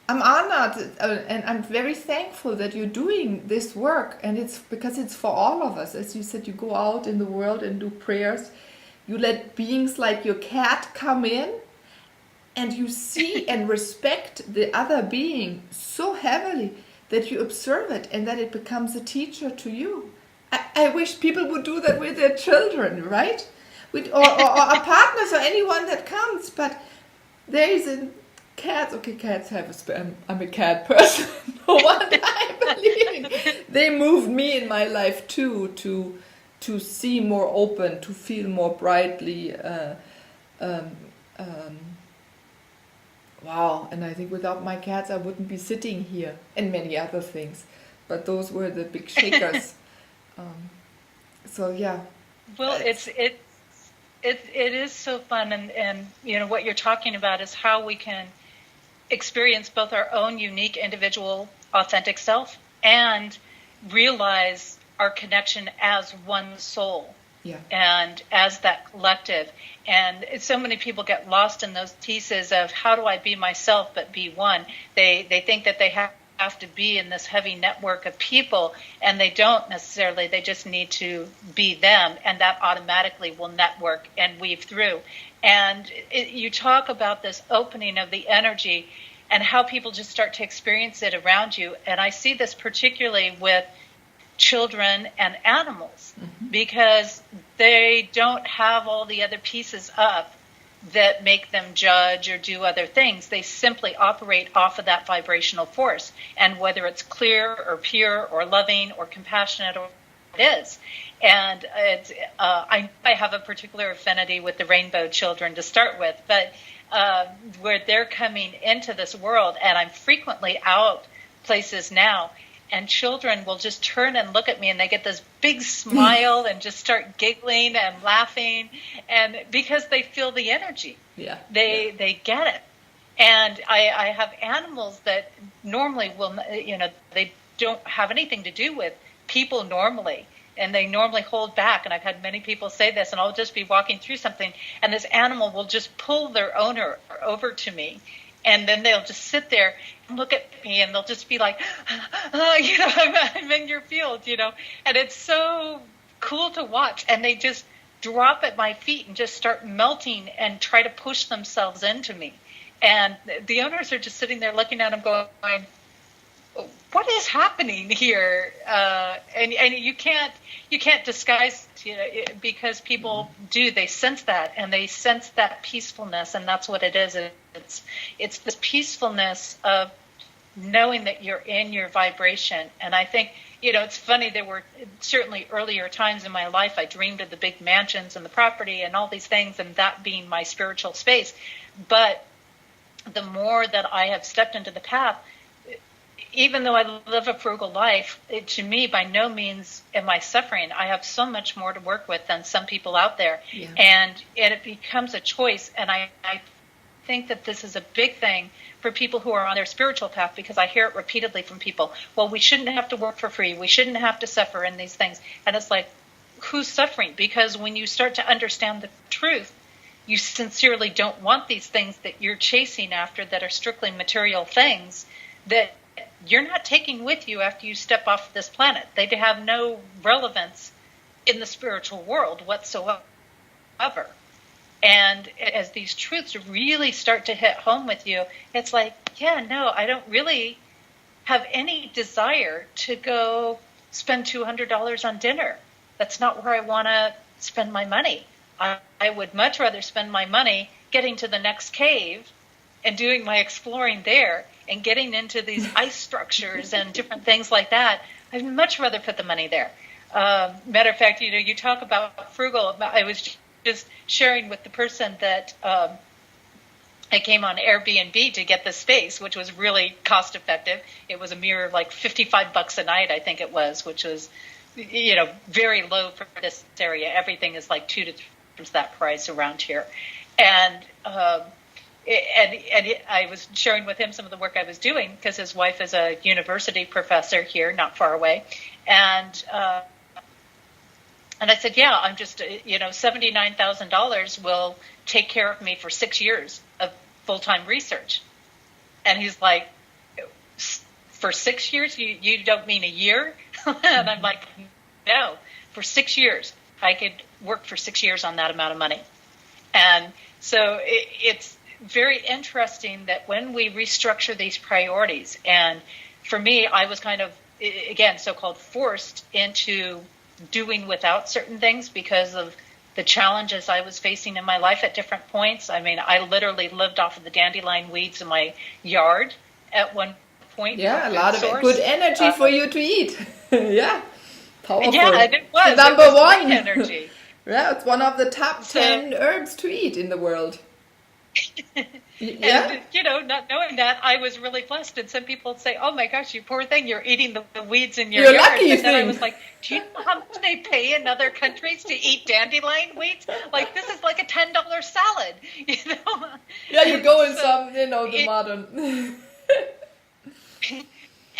S1: I'm honored and I'm very thankful that you're doing this work, and it's because it's for all of us. As you said, you go out in the world and do prayers. You let beings like your cat come in, and you see and respect the other being so heavily that you observe it and that it becomes a teacher to you. I wish people would do that with their children, right? Or our partners or anyone that comes. But there is a cats. Okay, cats have I'm a cat person. No wonder I'm believing. They moved me in my life too to see more open, to feel more brightly. Wow, and I think without my cats I wouldn't be sitting here, and many other things. But those were the big shakers. So yeah.
S2: Well, it is so fun, and what you're talking about is how we can experience both our own unique individual authentic self and realize our connection as one soul.
S1: Yeah. And
S2: as that collective. And so many people get lost in those pieces of how do I be myself but be one. They think that they have to be in this heavy network of people, and they don't necessarily. They just need to be them, and that automatically will network and weave through. And you talk about this opening of the energy and how people just start to experience it around you. And I see this particularly with children and animals, because they don't have all the other pieces up that make them judge or do other things. They simply operate off of that vibrational force, and whether it's clear or pure or loving or compassionate or it is. And I have a particular affinity with the rainbow children to start with, but where they're coming into this world, and I'm frequently out places now, and children will just turn and look at me, and they get this big smile and just start giggling and laughing, and because they feel the energy.
S1: Yeah.
S2: They get it. And I have animals that normally will, they don't have anything to do with people normally, and they normally hold back. And I've had many people say this, and I'll just be walking through something, and this animal will just pull their owner over to me. And then they'll just sit there and look at me, and they'll just be like, I'm in your field, And it's so cool to watch. And they just drop at my feet and just start melting and try to push themselves into me. And the owners are just sitting there looking at them going, what is happening here? And you can't disguise it, because people do. They sense that, and they sense that peacefulness, and that's what it is. It's this peacefulness of knowing that you're in your vibration. And I think, it's funny, there were certainly earlier times in my life I dreamed of the big mansions and the property and all these things, and that being my spiritual space. But the more that I have stepped into the path, even though I live a frugal life, to me, by no means am I suffering. I have so much more to work with than some people out there.
S1: Yeah.
S2: And it becomes a choice. And I think that this is a big thing for people who are on their spiritual path, because I hear it repeatedly from people. Well, we shouldn't have to work for free. We shouldn't have to suffer in these things. And it's like, who's suffering? Because when you start to understand the truth, you sincerely don't want these things that you're chasing after that are strictly material things that you're not taking with you after you step off this planet. They have no relevance in the spiritual world whatsoever. And as these truths really start to hit home with you, it's like, yeah, no, I don't really have any desire to go spend $200 on dinner. That's not where I want to spend my money. I would much rather spend my money getting to the next cave and doing my exploring there and getting into these ice structures and different things like that. I'd much rather put the money there. Matter of fact, you talk about frugal. I was just sharing with the person that I came on Airbnb to get the space, which was really cost effective. It was a mere like $55 a night, I think it was, which was, very low for this area. Everything is like 2 to 3 times that price around here. And I was sharing with him some of the work I was doing because his wife is a university professor here, not far away. And I said, yeah, I'm just, $79,000 will take care of me for 6 years of full-time research. And he's like, for 6 years? You don't mean a year? And I'm like, no, for 6 years. I could work for 6 years on that amount of money. And so it's very interesting that when we restructure these priorities, and for me, I was kind of, again, so-called forced into doing without certain things because of the challenges I was facing in my life at different points. I mean, I literally lived off of the dandelion weeds in my yard at one point.
S1: Yeah, a lot of good energy for you to eat. Yeah, powerful.
S2: Yeah, and it was.
S1: Number
S2: it was
S1: one.
S2: Great energy.
S1: Yeah, it's one of the top 10 herbs to eat in the world.
S2: Yeah. And, not knowing that, I was really blessed. And some people would say, oh my gosh, you poor thing, you're eating the weeds in your yard.
S1: Lucky,
S2: and then I was like, do you know how much they pay in other countries to eat dandelion weeds? Like, this is like a $10 salad,
S1: Yeah, you go in the modern...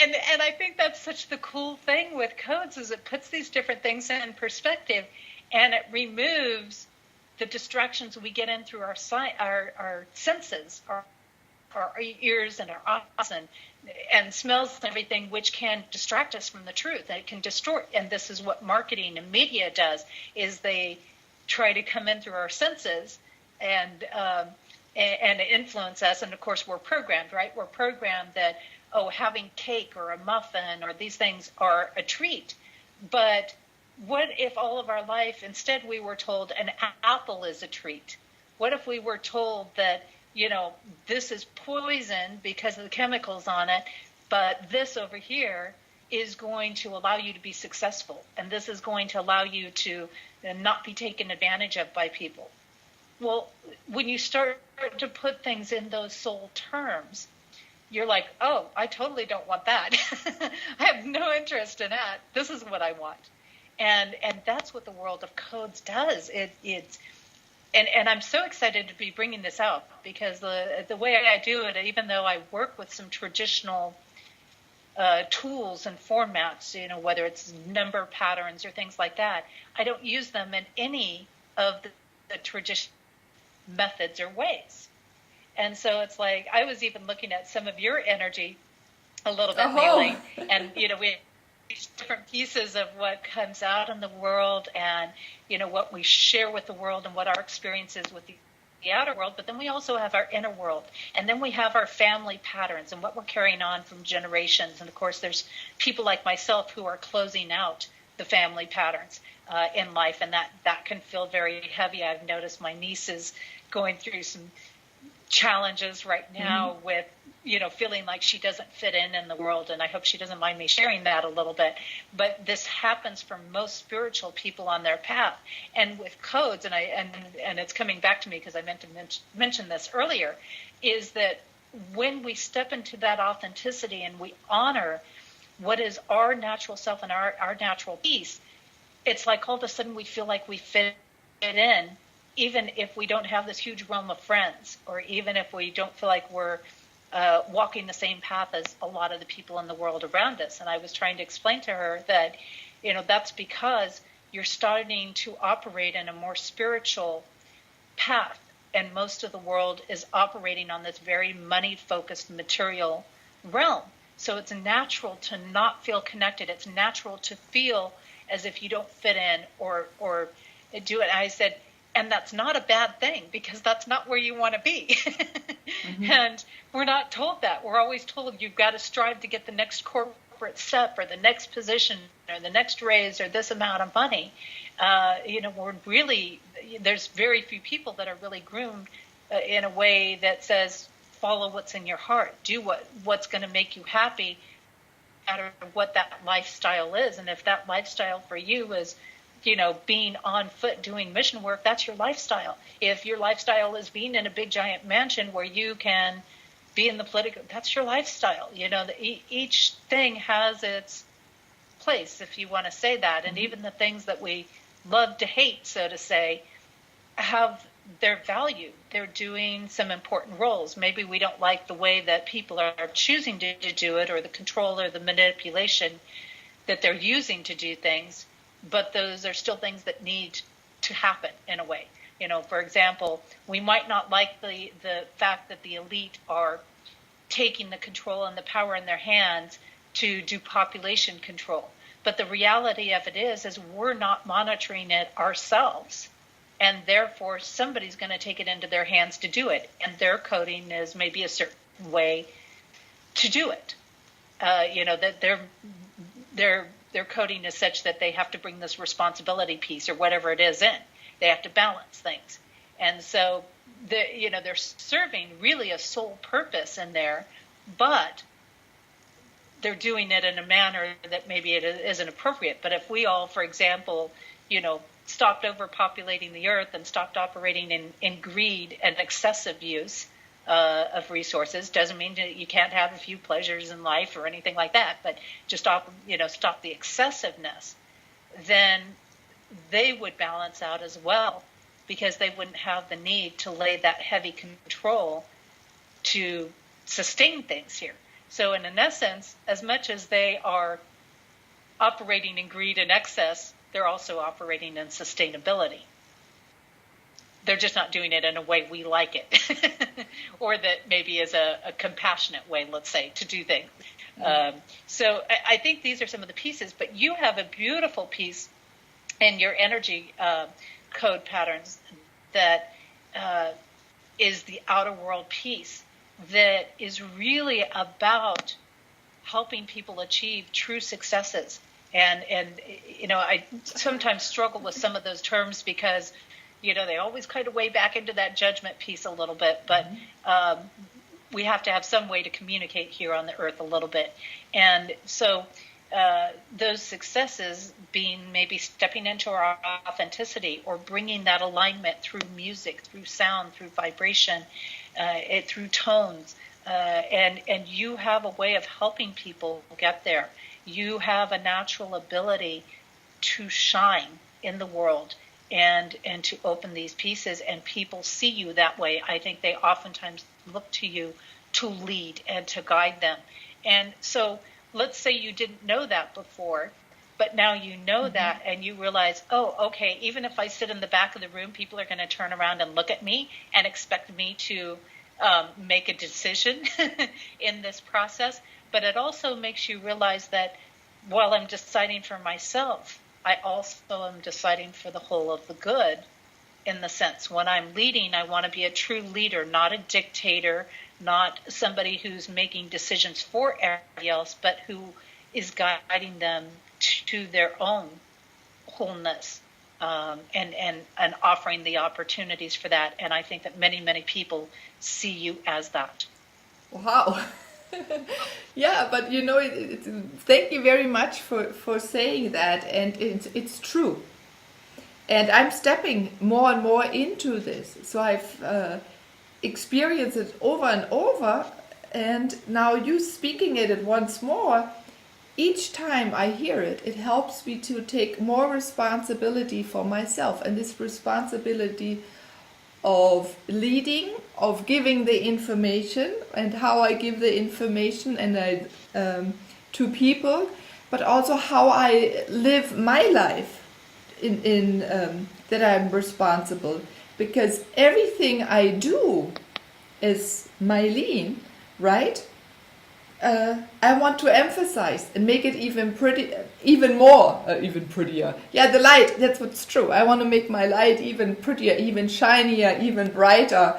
S2: And I think that's such the cool thing with codes is it puts these different things in perspective, and it removes the distractions we get in through our senses, our ears and our eyes and smells and everything, which can distract us from the truth. And it can distort. And this is what marketing and media does, is they try to come in through our senses and influence us. And of course, we're programmed, right? We're programmed that, having cake or a muffin or these things are a treat. But what if all of our life, instead we were told an apple is a treat? What if we were told that, this is poison because of the chemicals on it, but this over here is going to allow you to be successful, and this is going to allow you to not be taken advantage of by people? Well, when you start to put things in those soul terms, you're like, oh, I totally don't want that. I have no interest in that. This is what I want. And that's what the world of codes does. And I'm so excited to be bringing this out because the way I do it, even though I work with some traditional tools and formats, whether it's number patterns or things like that, I don't use them in any of the traditional methods or ways. And so it's like I was even looking at some of your energy a little bit, Meilin, and we have different pieces of what comes out in the world and what we share with the world and what our experience is with the outer world, but then we also have our inner world, and then we have our family patterns and what we're carrying on from generations. And of course there's people like myself who are closing out the family patterns in life, and that can feel very heavy. I've noticed my niece is going through some challenges right now with feeling like she doesn't fit in the world. And I hope she doesn't mind me sharing that a little bit. But this happens for most spiritual people on their path. And with codes, and it's coming back to me because I meant to mention this earlier, is that when we step into that authenticity and we honor what is our natural self and our natural peace, it's like all of a sudden we feel like we fit in, even if we don't have this huge realm of friends, or even if we don't feel like we're walking the same path as a lot of the people in the world around us. And I was trying to explain to her that, that's because you're starting to operate in a more spiritual path. And most of the world is operating on this very money-focused material realm. So it's natural to not feel connected. It's natural to feel as if you don't fit in or do it. And I said, and that's not a bad thing, because that's not where you want to be. And we're not told that. We're always told you've got to strive to get the next corporate step or the next position or the next raise or this amount of money. We're really, there's very few people that are really groomed in a way that says, follow what's in your heart, do what's going to make you happy, no matter what that lifestyle is. And if that lifestyle for you is, being on foot doing mission work, that's your lifestyle. If your lifestyle is being in a big giant mansion where you can be in the political, that's your lifestyle. Each thing has its place, if you want to say that. And even the things that we love to hate, so to say, have their value. They're doing some important roles. Maybe we don't like the way that people are choosing to do it, or the control or the manipulation that they're using to do things, but those are still things that need to happen in a way. For example, we might not like the fact that the elite are taking the control and the power in their hands to do population control. But the reality of it is we're not monitoring it ourselves. And therefore, somebody's going to take it into their hands to do it. And their coding is maybe a certain way to do it. That their coding is such that they have to bring this responsibility piece or whatever it is in. They have to balance things. And so, they're serving really a sole purpose in there, but they're doing it in a manner that maybe it isn't appropriate. But if we all, for example, stopped overpopulating the earth and stopped operating in greed and excessive use of resources, doesn't mean that you can't have a few pleasures in life or anything like that, but just stop the excessiveness, then they would balance out as well, because they wouldn't have the need to lay that heavy control to sustain things here. So in essence, as much as they are operating in greed and excess, they're also operating in sustainability. They're just not doing it in a way we like it, or that maybe is a compassionate way, let's say, to do things. So I think these are some of the pieces, but you have a beautiful piece in your energy code patterns that is the outer world piece that is really about helping people achieve true successes. And I sometimes struggle with some of those terms because, they always kind of weigh back into that judgment piece a little bit. But we have to have some way to communicate here on the earth a little bit. And so those successes being maybe stepping into our authenticity, or bringing that alignment through music, through sound, through vibration, through tones. And you have a way of helping people get there. You have a natural ability to shine in the world and to open these pieces, and people see you that way. I think they oftentimes look to you to lead and to guide them. And so let's say you didn't know that before, but now you know that, and you realize, oh, okay, even if I sit in the back of the room, people are going to turn around and look at me and expect me to make a decision in this process. But it also makes you realize that while I'm deciding for myself, I also am deciding for the whole of the good, in the sense when I'm leading, I want to be a true leader, not a dictator, not somebody who's making decisions for everybody else, but who is guiding them to their own wholeness, and offering the opportunities for that. And I think that many, many people see you as that.
S1: Wow. Yeah, but you know, thank you very much for saying that, and it's true. And I'm stepping more and more into this. So I've experienced it over and over, and now you speaking it once more, each time I hear it, it helps me to take more responsibility for myself. And this responsibility of leading, of giving the information, and how I give the information to people, but also how I live my life in that I'm responsible, because everything I do is Meilin, right? I want to emphasize and make it even prettier. Yeah, the light, that's what's true. I want to make my light even prettier, even shinier, even brighter.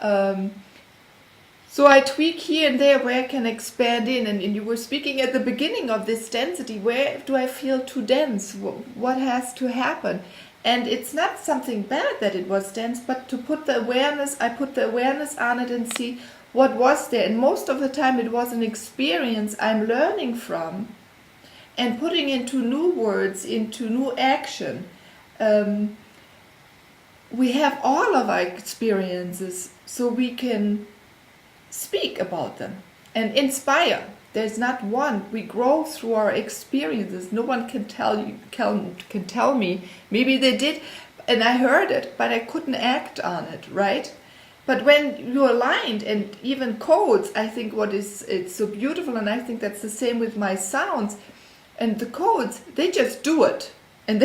S1: So I tweak here and there where I can expand in. And you were speaking at the beginning of this density. Where do I feel too dense? What has to happen? And it's not something bad that it was dense, but to put the awareness, I put the awareness on it and see what was there. And most of the time it was an experience I'm learning from and putting into new words, into new action. We have all of our experiences, so we can speak about them and inspire. There's not one. We grow through our experiences. No one can tell me. Maybe they did, and I heard it, but I couldn't act on it, right? But when you're aligned, and even codes, I think it's so beautiful, and I think that's the same with my sounds. And the codes, they just do it, and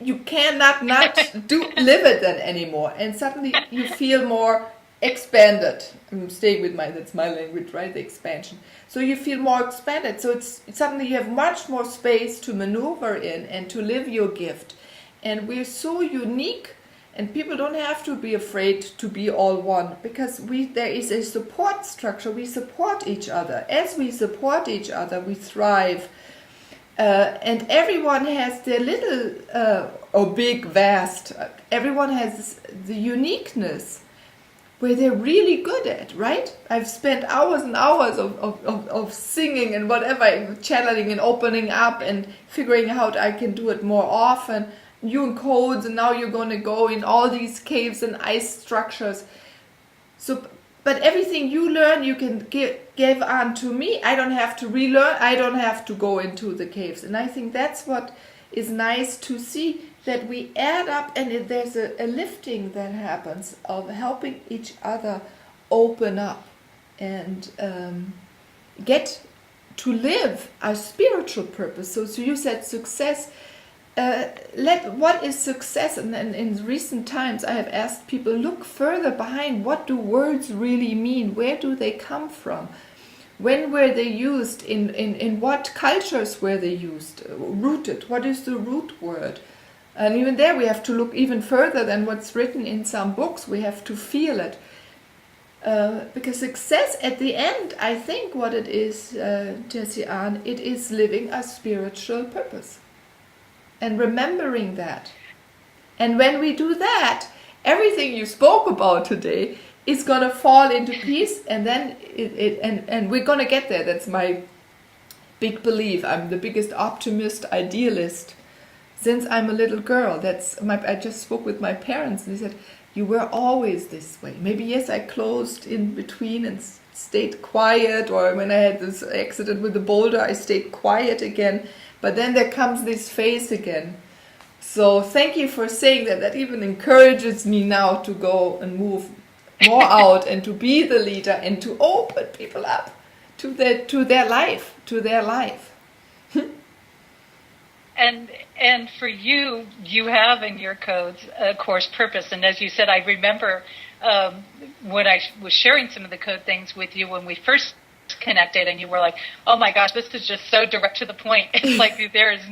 S1: you cannot not live it then anymore. And suddenly you feel more expanded. I'm staying with that's my language, right? The expansion. So you feel more expanded. So suddenly you have much more space to maneuver in and to live your gift. And we're so unique, and people don't have to be afraid to be all one, because there is a support structure. We support each other. As we support each other, we thrive. And everyone has their little or big, vast. Everyone has the uniqueness where they're really good at, right? I've spent hours and hours of singing and whatever, channeling and opening up and figuring out I can do it more often. You in codes, and now you're going to go in all these caves and ice structures. So, but everything you learn, you can give on to me. I don't have to relearn. I don't have to go into the caves. And I think that's what is nice to see, that we add up, and there's a lifting that happens of helping each other open up and get to live our spiritual purpose. So you said success. What is success? And in recent times I have asked people, look further behind. What do words really mean? Where do they come from? When were they used? In what cultures were they used? Rooted. What is the root word? And even there we have to look even further than what's written in some books. We have to feel it. Because success at the end, I think what it is, Jessie Ann, it is living a spiritual purpose. And remembering that. And when we do that, everything you spoke about today is going to fall into peace, and then and we're going to get there. That's my big belief. I'm the biggest optimist, idealist since I'm a little girl. I just spoke with my parents, and they said, you were always this way. Maybe, yes, I closed in between and stayed quiet, or when I had this accident with the boulder, I stayed quiet again. But then there comes this phase again. So thank you for saying that. That even encourages me now to go and move more out and to be the leader and to open people up to their life.
S2: And for you have in your codes a course purpose. And as you said, I remember when I was sharing some of the code things with you when we first connected, and you were like, oh my gosh, this is just so direct to the point. It's like there's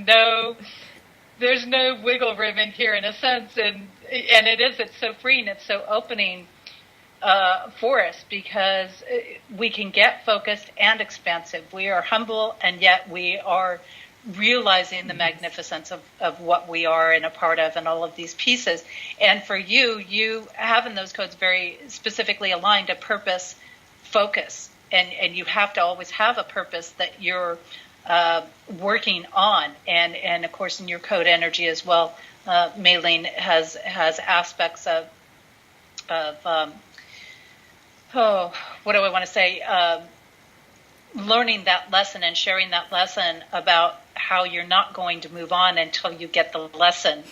S2: no wiggle room in here, in a sense, and it's so free and it's so opening for us, because we can get focused and expansive. We are humble, and yet we are realizing the magnificence of what we are and a part of, and all of these pieces. And for you have in those codes very specifically aligned a purpose focus, and you have to always have a purpose that you're working on, and of course in your code energy as well, Meilin has aspects of what do I want to say? Learning that lesson and sharing that lesson about how you're not going to move on until you get the lesson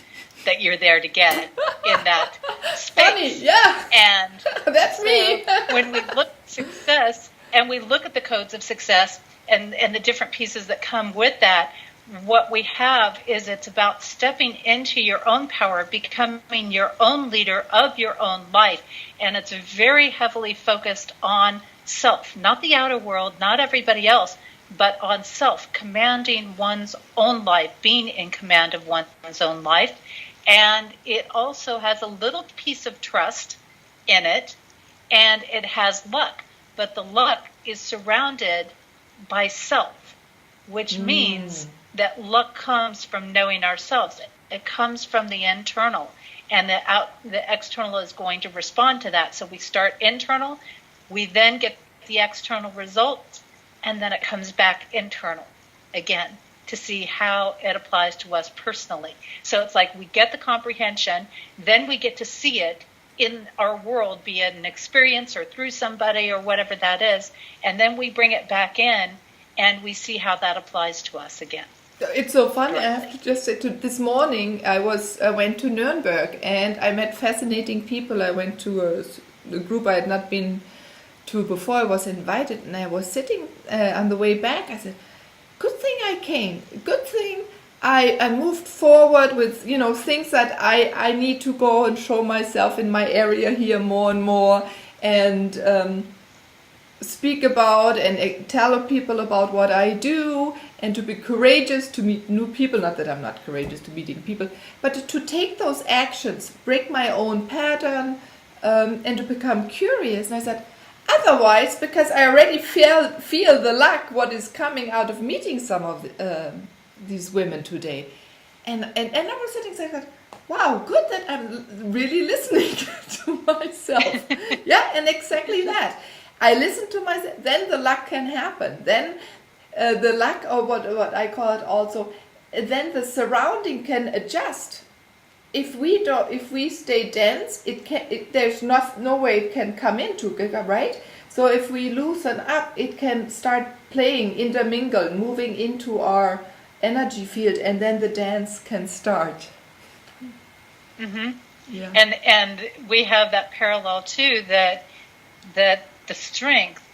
S2: that you're there to get in that space.
S1: Funny, yeah.
S2: And
S1: that's
S2: so
S1: me.
S2: when we look at success and we look at the codes of success and the different pieces that come with that, what we have is it's about stepping into your own power, becoming your own leader of your own life. And it's very heavily focused on self, not the outer world, not everybody else, but on self, commanding one's own life, being in command of one's own life. And it also has a little piece of trust in it, and it has luck. But the luck is surrounded by self, which means that luck comes from knowing ourselves. It comes from the internal, and the external is going to respond to that. So we start internal, we then get the external results, and then it comes back internal again to see how it applies to us personally. So it's like we get the comprehension, then we get to see it in our world, be it an experience or through somebody or whatever that is, and then we bring it back in and we see how that applies to us again.
S1: It's so funny. I have to just say, this morning I went to Nuremberg and I met fascinating people. I went to a group I had not been to before. I was invited, and I was sitting on the way back. I said, "Good thing I came. Good thing I moved forward with things that I need to go and show myself in my area here more and more, and speak about and tell people about what I do, and to be courageous to meet new people. Not that I'm not courageous to meeting people, but to take those actions, break my own pattern, and to become curious." And I said, otherwise, because I already feel the luck, what is coming out of meeting some of these women today, and I was sitting there like, wow, good that I'm really listening to myself. Yeah, and exactly that. I listen to myself, then the luck can happen. Then the luck, or what I call it also, then the surrounding can adjust. If we stay dense, there's no way it can come into, right? So if we loosen up, it can start playing, intermingle, moving into our energy field, and then the dance can start.
S2: Mm-hmm.
S1: Yeah.
S2: And we have that parallel too, that the strength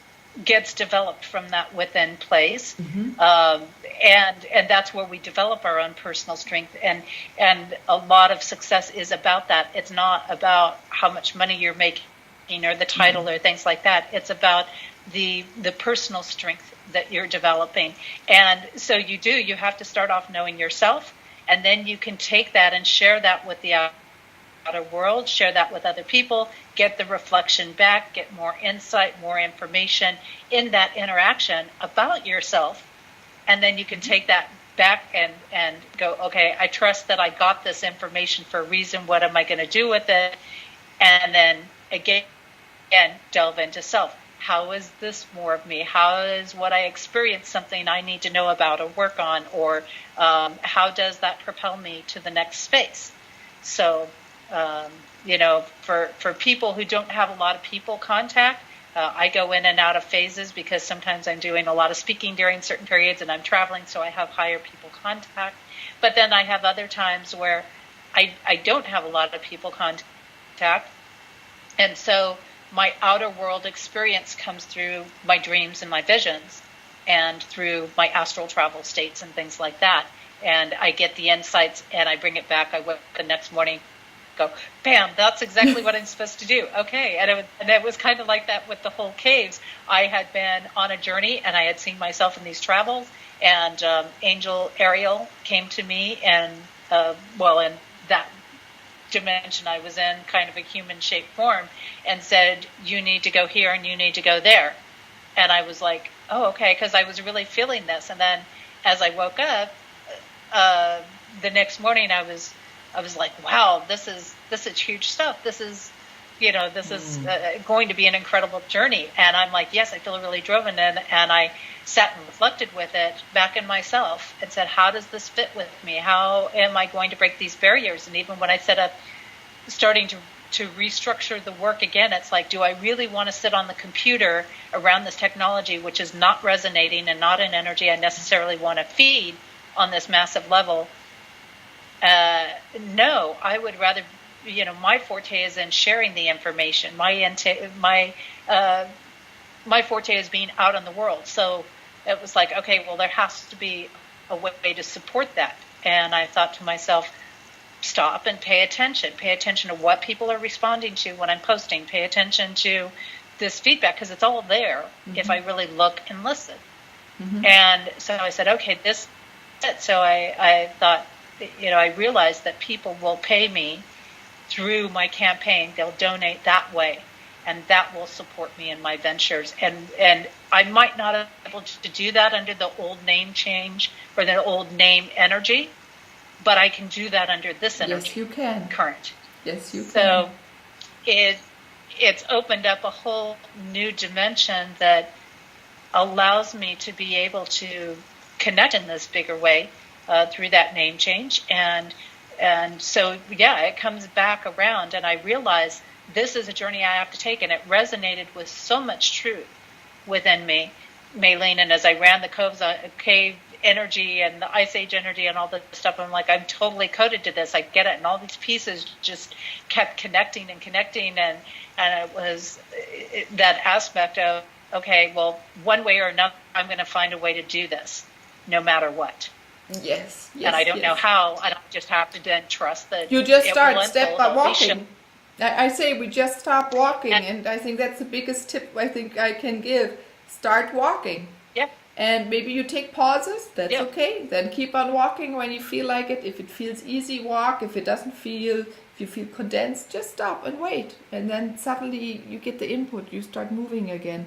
S2: gets developed from that within place, and that's where we develop our own personal strength, and a lot of success is about that. It's not about how much money you're making or the title or things like that. It's about the personal strength that you're developing. And so you have to start off knowing yourself, and then you can take that and share that with the outer world, share that with other people, get the reflection back, get more insight, more information in that interaction about yourself, and then you can take that back and go, okay, I trust that I got this information for a reason. What am I going to do with it? And then again delve into self. How is this more of me? How is what I experienced something I need to know about or work on? Or how does that propel me to the next space? So for people who don't have a lot of people contact, I go in and out of phases because sometimes I'm doing a lot of speaking during certain periods and I'm traveling, so I have higher people contact. But then I have other times where I don't have a lot of people contact. And so my outer world experience comes through my dreams and my visions and through my astral travel states and things like that. And I get the insights and I bring it back. I wake the next morning, go, bam, that's exactly what I'm supposed to do. Okay. And it was kind of like that with the whole caves. I had been on a journey and I had seen myself in these travels, and Angel Ariel came to me and, in that dimension I was in, kind of a human shaped form, and said, you need to go here and you need to go there. And I was like, oh, okay, because I was really feeling this. And then as I woke up the next morning, I was like, wow, this is huge stuff. This is, this is going to be an incredible journey. And I'm like, yes, I feel really driven. And I sat and reflected with it back in myself and said, how does this fit with me? How am I going to break these barriers? And even when I set up starting to restructure the work again, it's like, do I really want to sit on the computer around this technology, which is not resonating and not an energy I necessarily want to feed on this massive level? No, I would rather, my forte is in sharing the information. My forte is being out in the world. So it was like, okay, well, there has to be a way to support that. And I thought to myself, stop and pay attention. Pay attention to what people are responding to when I'm posting. Pay attention to this feedback, because it's all there if I really look and listen. And so I said, okay, this is it. So I thought, I realized that people will pay me through my campaign. They'll donate that way, and that will support me in my ventures. And I might not have been able to do that under the old name change or the old name energy, but I can do that under this energy.
S1: Yes, you can.
S2: Current.
S1: Yes, you can.
S2: So it's opened up a whole new dimension that allows me to be able to connect in this bigger way through that name change. And so, yeah, it comes back around, and I realize this is a journey I have to take, and it resonated with so much truth within me, Meilin. And as I ran the cave energy and the Ice Age energy and all this stuff, I'm like, I'm totally coded to this. I get it. And all these pieces just kept connecting, and it was that aspect of, okay, well, one way or another, I'm going to find a way to do this, no matter what.
S1: Yes.
S2: And I don't know how. I don't just have to then trust that
S1: you just start step by walking. I say we just stop walking, and I think that's the biggest tip I think I can give. Start walking.
S2: Yeah.
S1: And maybe you take pauses, that's okay. Then keep on walking when you feel like it. If it feels easy, walk. If you feel condensed, just stop and wait. And then suddenly you get the input, you start moving again.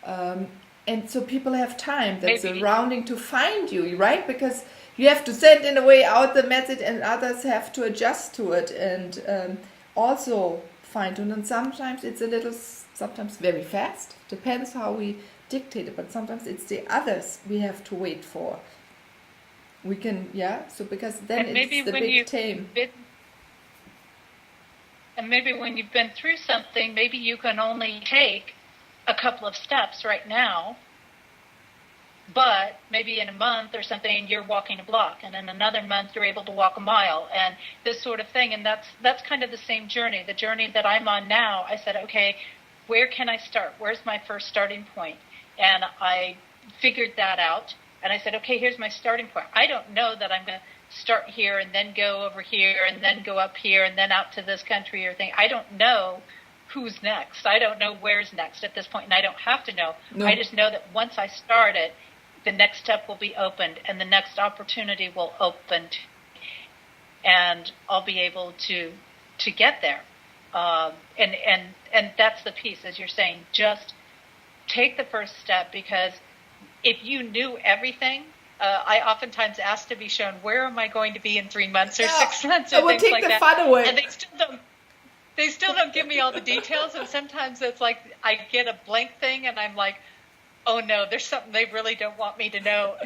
S1: And so people have time that's surrounding to find you, right? Because you have to send in a way out the message, and others have to adjust to it and also fine tune. And sometimes it's sometimes very fast. Depends how we dictate it, but sometimes it's the others we have to wait for. We can, so because then and it's the big tame.
S2: And maybe when you've been through something, maybe you can only take a couple of steps right now, but maybe in a month or something you're walking a block, and in another month you're able to walk a mile, and this sort of thing. And that's kind of the same journey. The journey that I'm on now, I said, okay, where can I start? Where's my first starting point? And I figured that out, and I said, okay, here's my starting point. I don't know that I'm going to start here and then go over here and then go up here and then out to this country or thing. I don't know who's next. I don't know where's next at this point, and I don't have to know. No. I just know that once I start it, the next step will be opened, and the next opportunity will open, and I'll be able to get there. And that's the piece, as you're saying, just take the first step, because if you knew everything, I oftentimes ask to be shown where am I going to be in 3 months or 6 months or things like that.
S1: Take the fun away.
S2: And they still don't give me all the details, and sometimes it's like I get a blank thing and I'm like, oh no, there's something they really don't want me to know.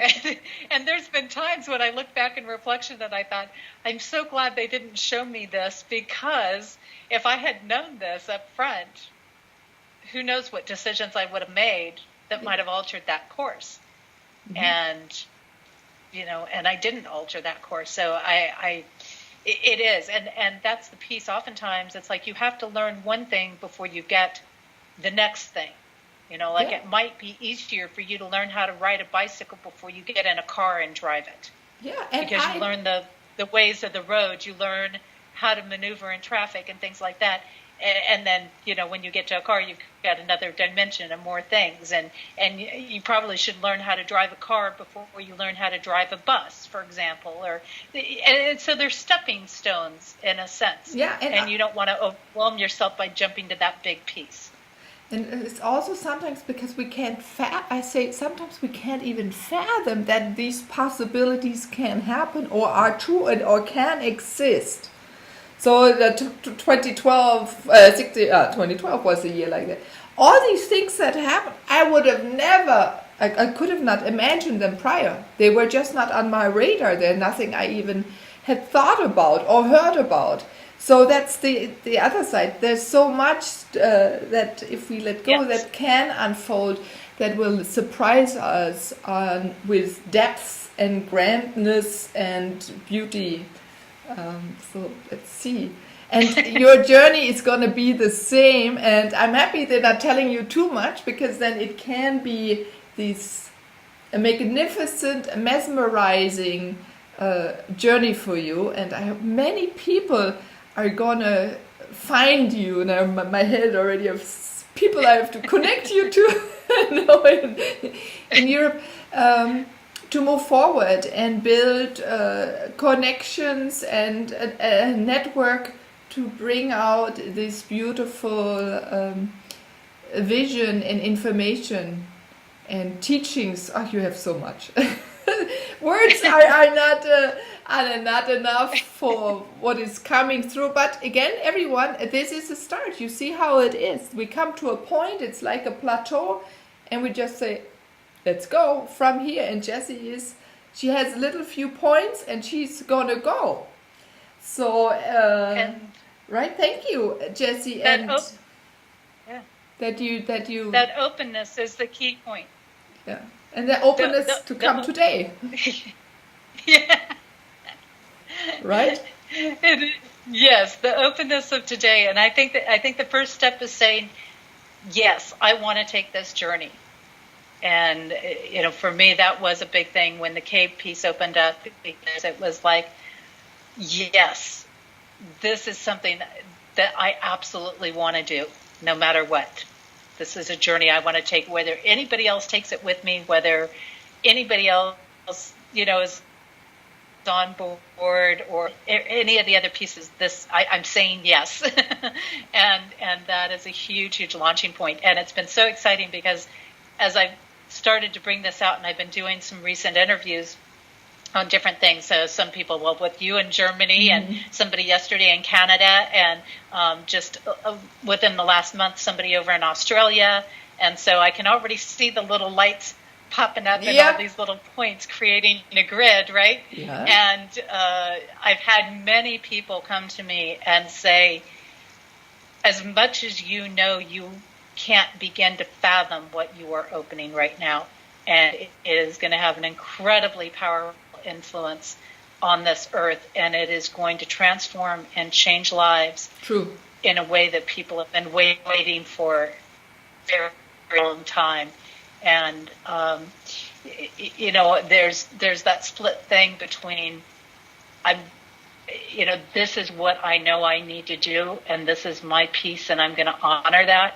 S2: And there's been times when I look back in reflection that I thought, I'm so glad they didn't show me this, because if I had known this up front, who knows what decisions I would have made that might have altered that course. And, and I didn't alter that course. So it is. And that's the piece. Oftentimes it's like you have to learn one thing before you get the next thing. It might be easier for you to learn how to ride a bicycle before you get in a car and drive it.
S1: Yeah.
S2: Because you learn the ways of the road. You learn how to maneuver in traffic and things like that. And then, when you get to a car, you've got another dimension and more things. And you probably should learn how to drive a car before you learn how to drive a bus, for example. And so there's stepping stones in a sense.
S1: Yeah,
S2: and you don't want to overwhelm yourself by jumping to that big piece.
S1: And it's also sometimes because we can't sometimes we can't even fathom that these possibilities can happen or are true or can exist. So the 2012, 2012 was a year like that. All these things that happened, I would have never, I could have not imagined them prior. They were just not on my radar. They're nothing I even had thought about or heard about. So that's the other side. There's so much that if we let go, that can unfold, that will surprise us with depth and grandness and beauty. So let's see. And your journey is going to be the same. And I'm happy they're not telling you too much, because then it can be this magnificent, mesmerizing journey for you. And I hope many people are going to find you. Now my head already of people I have to connect you to no, in Europe. To move forward and build connections and a network to bring out this beautiful vision and information and teachings. Oh, you have so much. Words are not enough for what is coming through. But again, everyone, this is a start. You see how it is. We come to a point, it's like a plateau, and we just say, let's go from here. And she has little few points, and she's gonna go. So, right? Thank you, Jessie.
S2: That openness is the key point.
S1: Yeah, and the openness to come today.
S2: Yeah.
S1: Right.
S2: Yes, the openness of today, and I think the first step is saying, yes, I want to take this journey. And, for me, that was a big thing when the cave piece opened up, because it was like, yes, this is something that I absolutely want to do, no matter what. This is a journey I want to take, whether anybody else takes it with me, whether anybody else, is on board, or any of the other pieces. I'm saying yes. and that is a huge, huge launching point. And it's been so exciting, because as I've started to bring this out, and I've been doing some recent interviews on different things. So some people, with you in Germany, and somebody yesterday in Canada, and just within the last month, somebody over in Australia. And so I can already see the little lights popping up in all these little points, creating a grid, right? Yeah. And I've had many people come to me and say, as much as you can't begin to fathom what you are opening right now. And it is going to have an incredibly powerful influence on this earth, and it is going to transform and change lives. True. In a way that people have been waiting for a very, very long time. And, there's that split thing between, this is what I know I need to do, and this is my piece, and I'm going to honor that.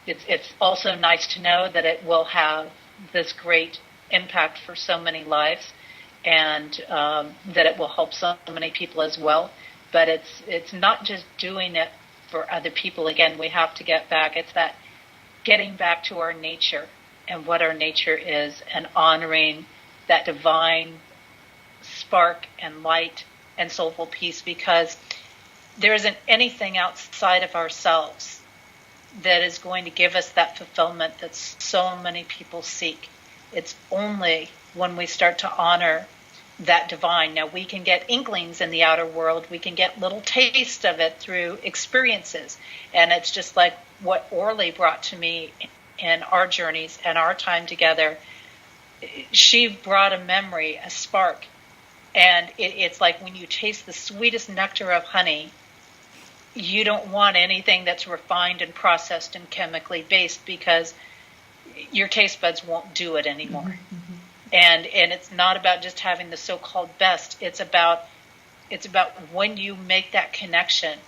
S2: It's also nice to know that it will have this great impact for so many lives, and that it will help so many people as well. But it's not just doing it for other people. Again, we have to get back. It's that getting back to our nature and what our nature is, and honoring that divine spark and light and soulful peace, because there isn't anything outside of ourselves that is going to give us that fulfillment that so many people seek. It's only when we start to honor that divine. Now, we can get inklings in the outer world. We can get little taste of it through experiences. And it's just like what Orly brought to me in our journeys and our time together. She brought a memory, a spark. And it's like when you taste the sweetest nectar of honey, you don't want anything that's refined and processed and chemically based, because your taste buds won't do it anymore. Mm-hmm. And it's not about just having the so-called best. It's about when you make that connection,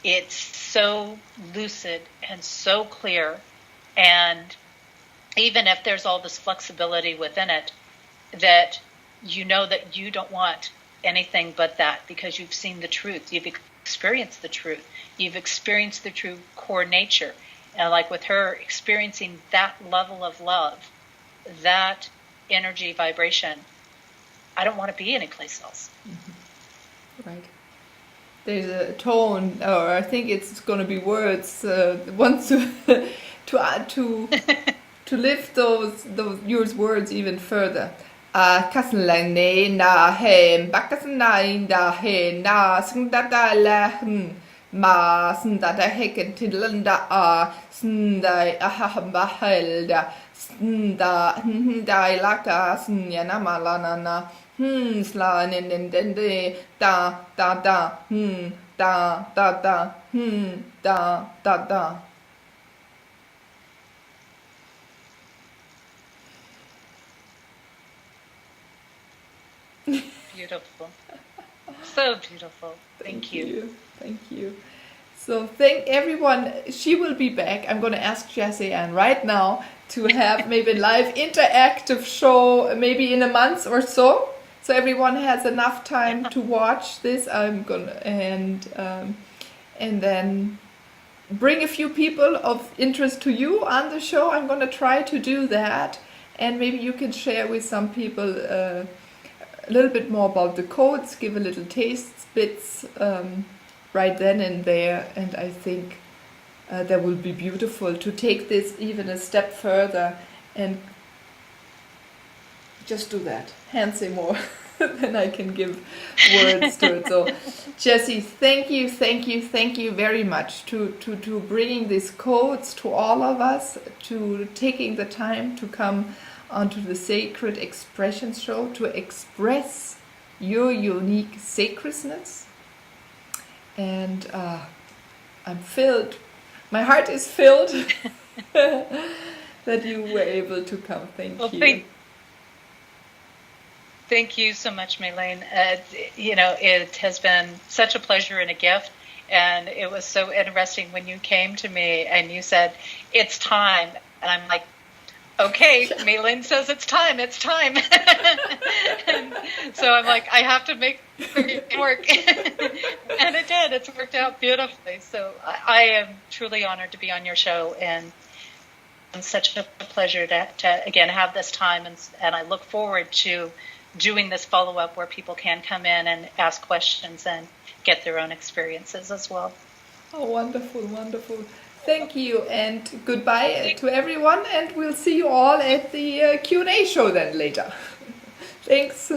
S2: it's so lucid and so clear. And even if there's all this flexibility within it, that you know that you don't want anything but that, because you've seen the truth. You've experienced the truth. You've experienced the true core nature. And like with her, experiencing that level of love, that energy vibration, I don't want to be anyplace else.
S1: Mm-hmm. Right. there's a tone, or I think it's going to be words. Want to to lift those your words even further. Kasan lang ne na hem bakasan na inda he na sundata la ma sundata heken tilanda sundai ahabahelda sunda dai laka sunyana malana na sla nende da da da da da da da da da.
S2: Beautiful. So beautiful. Thank you.
S1: Thank you. So thank everyone. She will be back. I'm going to ask Jessie Ann right now to have maybe a live interactive show maybe in a month or so. So everyone has enough time to watch this. I'm gonna and then bring a few people of interest to you on the show. I'm gonna try to do that, and maybe you can share with some people a little bit more about the codes, give a little taste bits right then and there, and I think that will be beautiful to take this even a step further and just do that. Hand say more than I can give words to it. So, Jessie, thank you very much to bringing these codes to all of us, to taking the time to come onto the Sacred Expression Show to express your unique sacredness. And I'm filled. My heart is filled that you were able to come. Thank you.
S2: Thank you so much, Meilin. It has been such a pleasure and a gift. And it was so interesting when you came to me and you said, it's time. And I'm like, okay, Meilin says it's time. And so I'm like, I have to make it work. And it did. It's worked out beautifully. So I am truly honored to be on your show. And it's such a pleasure to again, have this time. And I look forward to doing this follow-up where people can come in and ask questions and get their own experiences as well.
S1: Oh, wonderful. Thank you, and goodbye to everyone, and we'll see you all at the Q&A show then later. Thanks.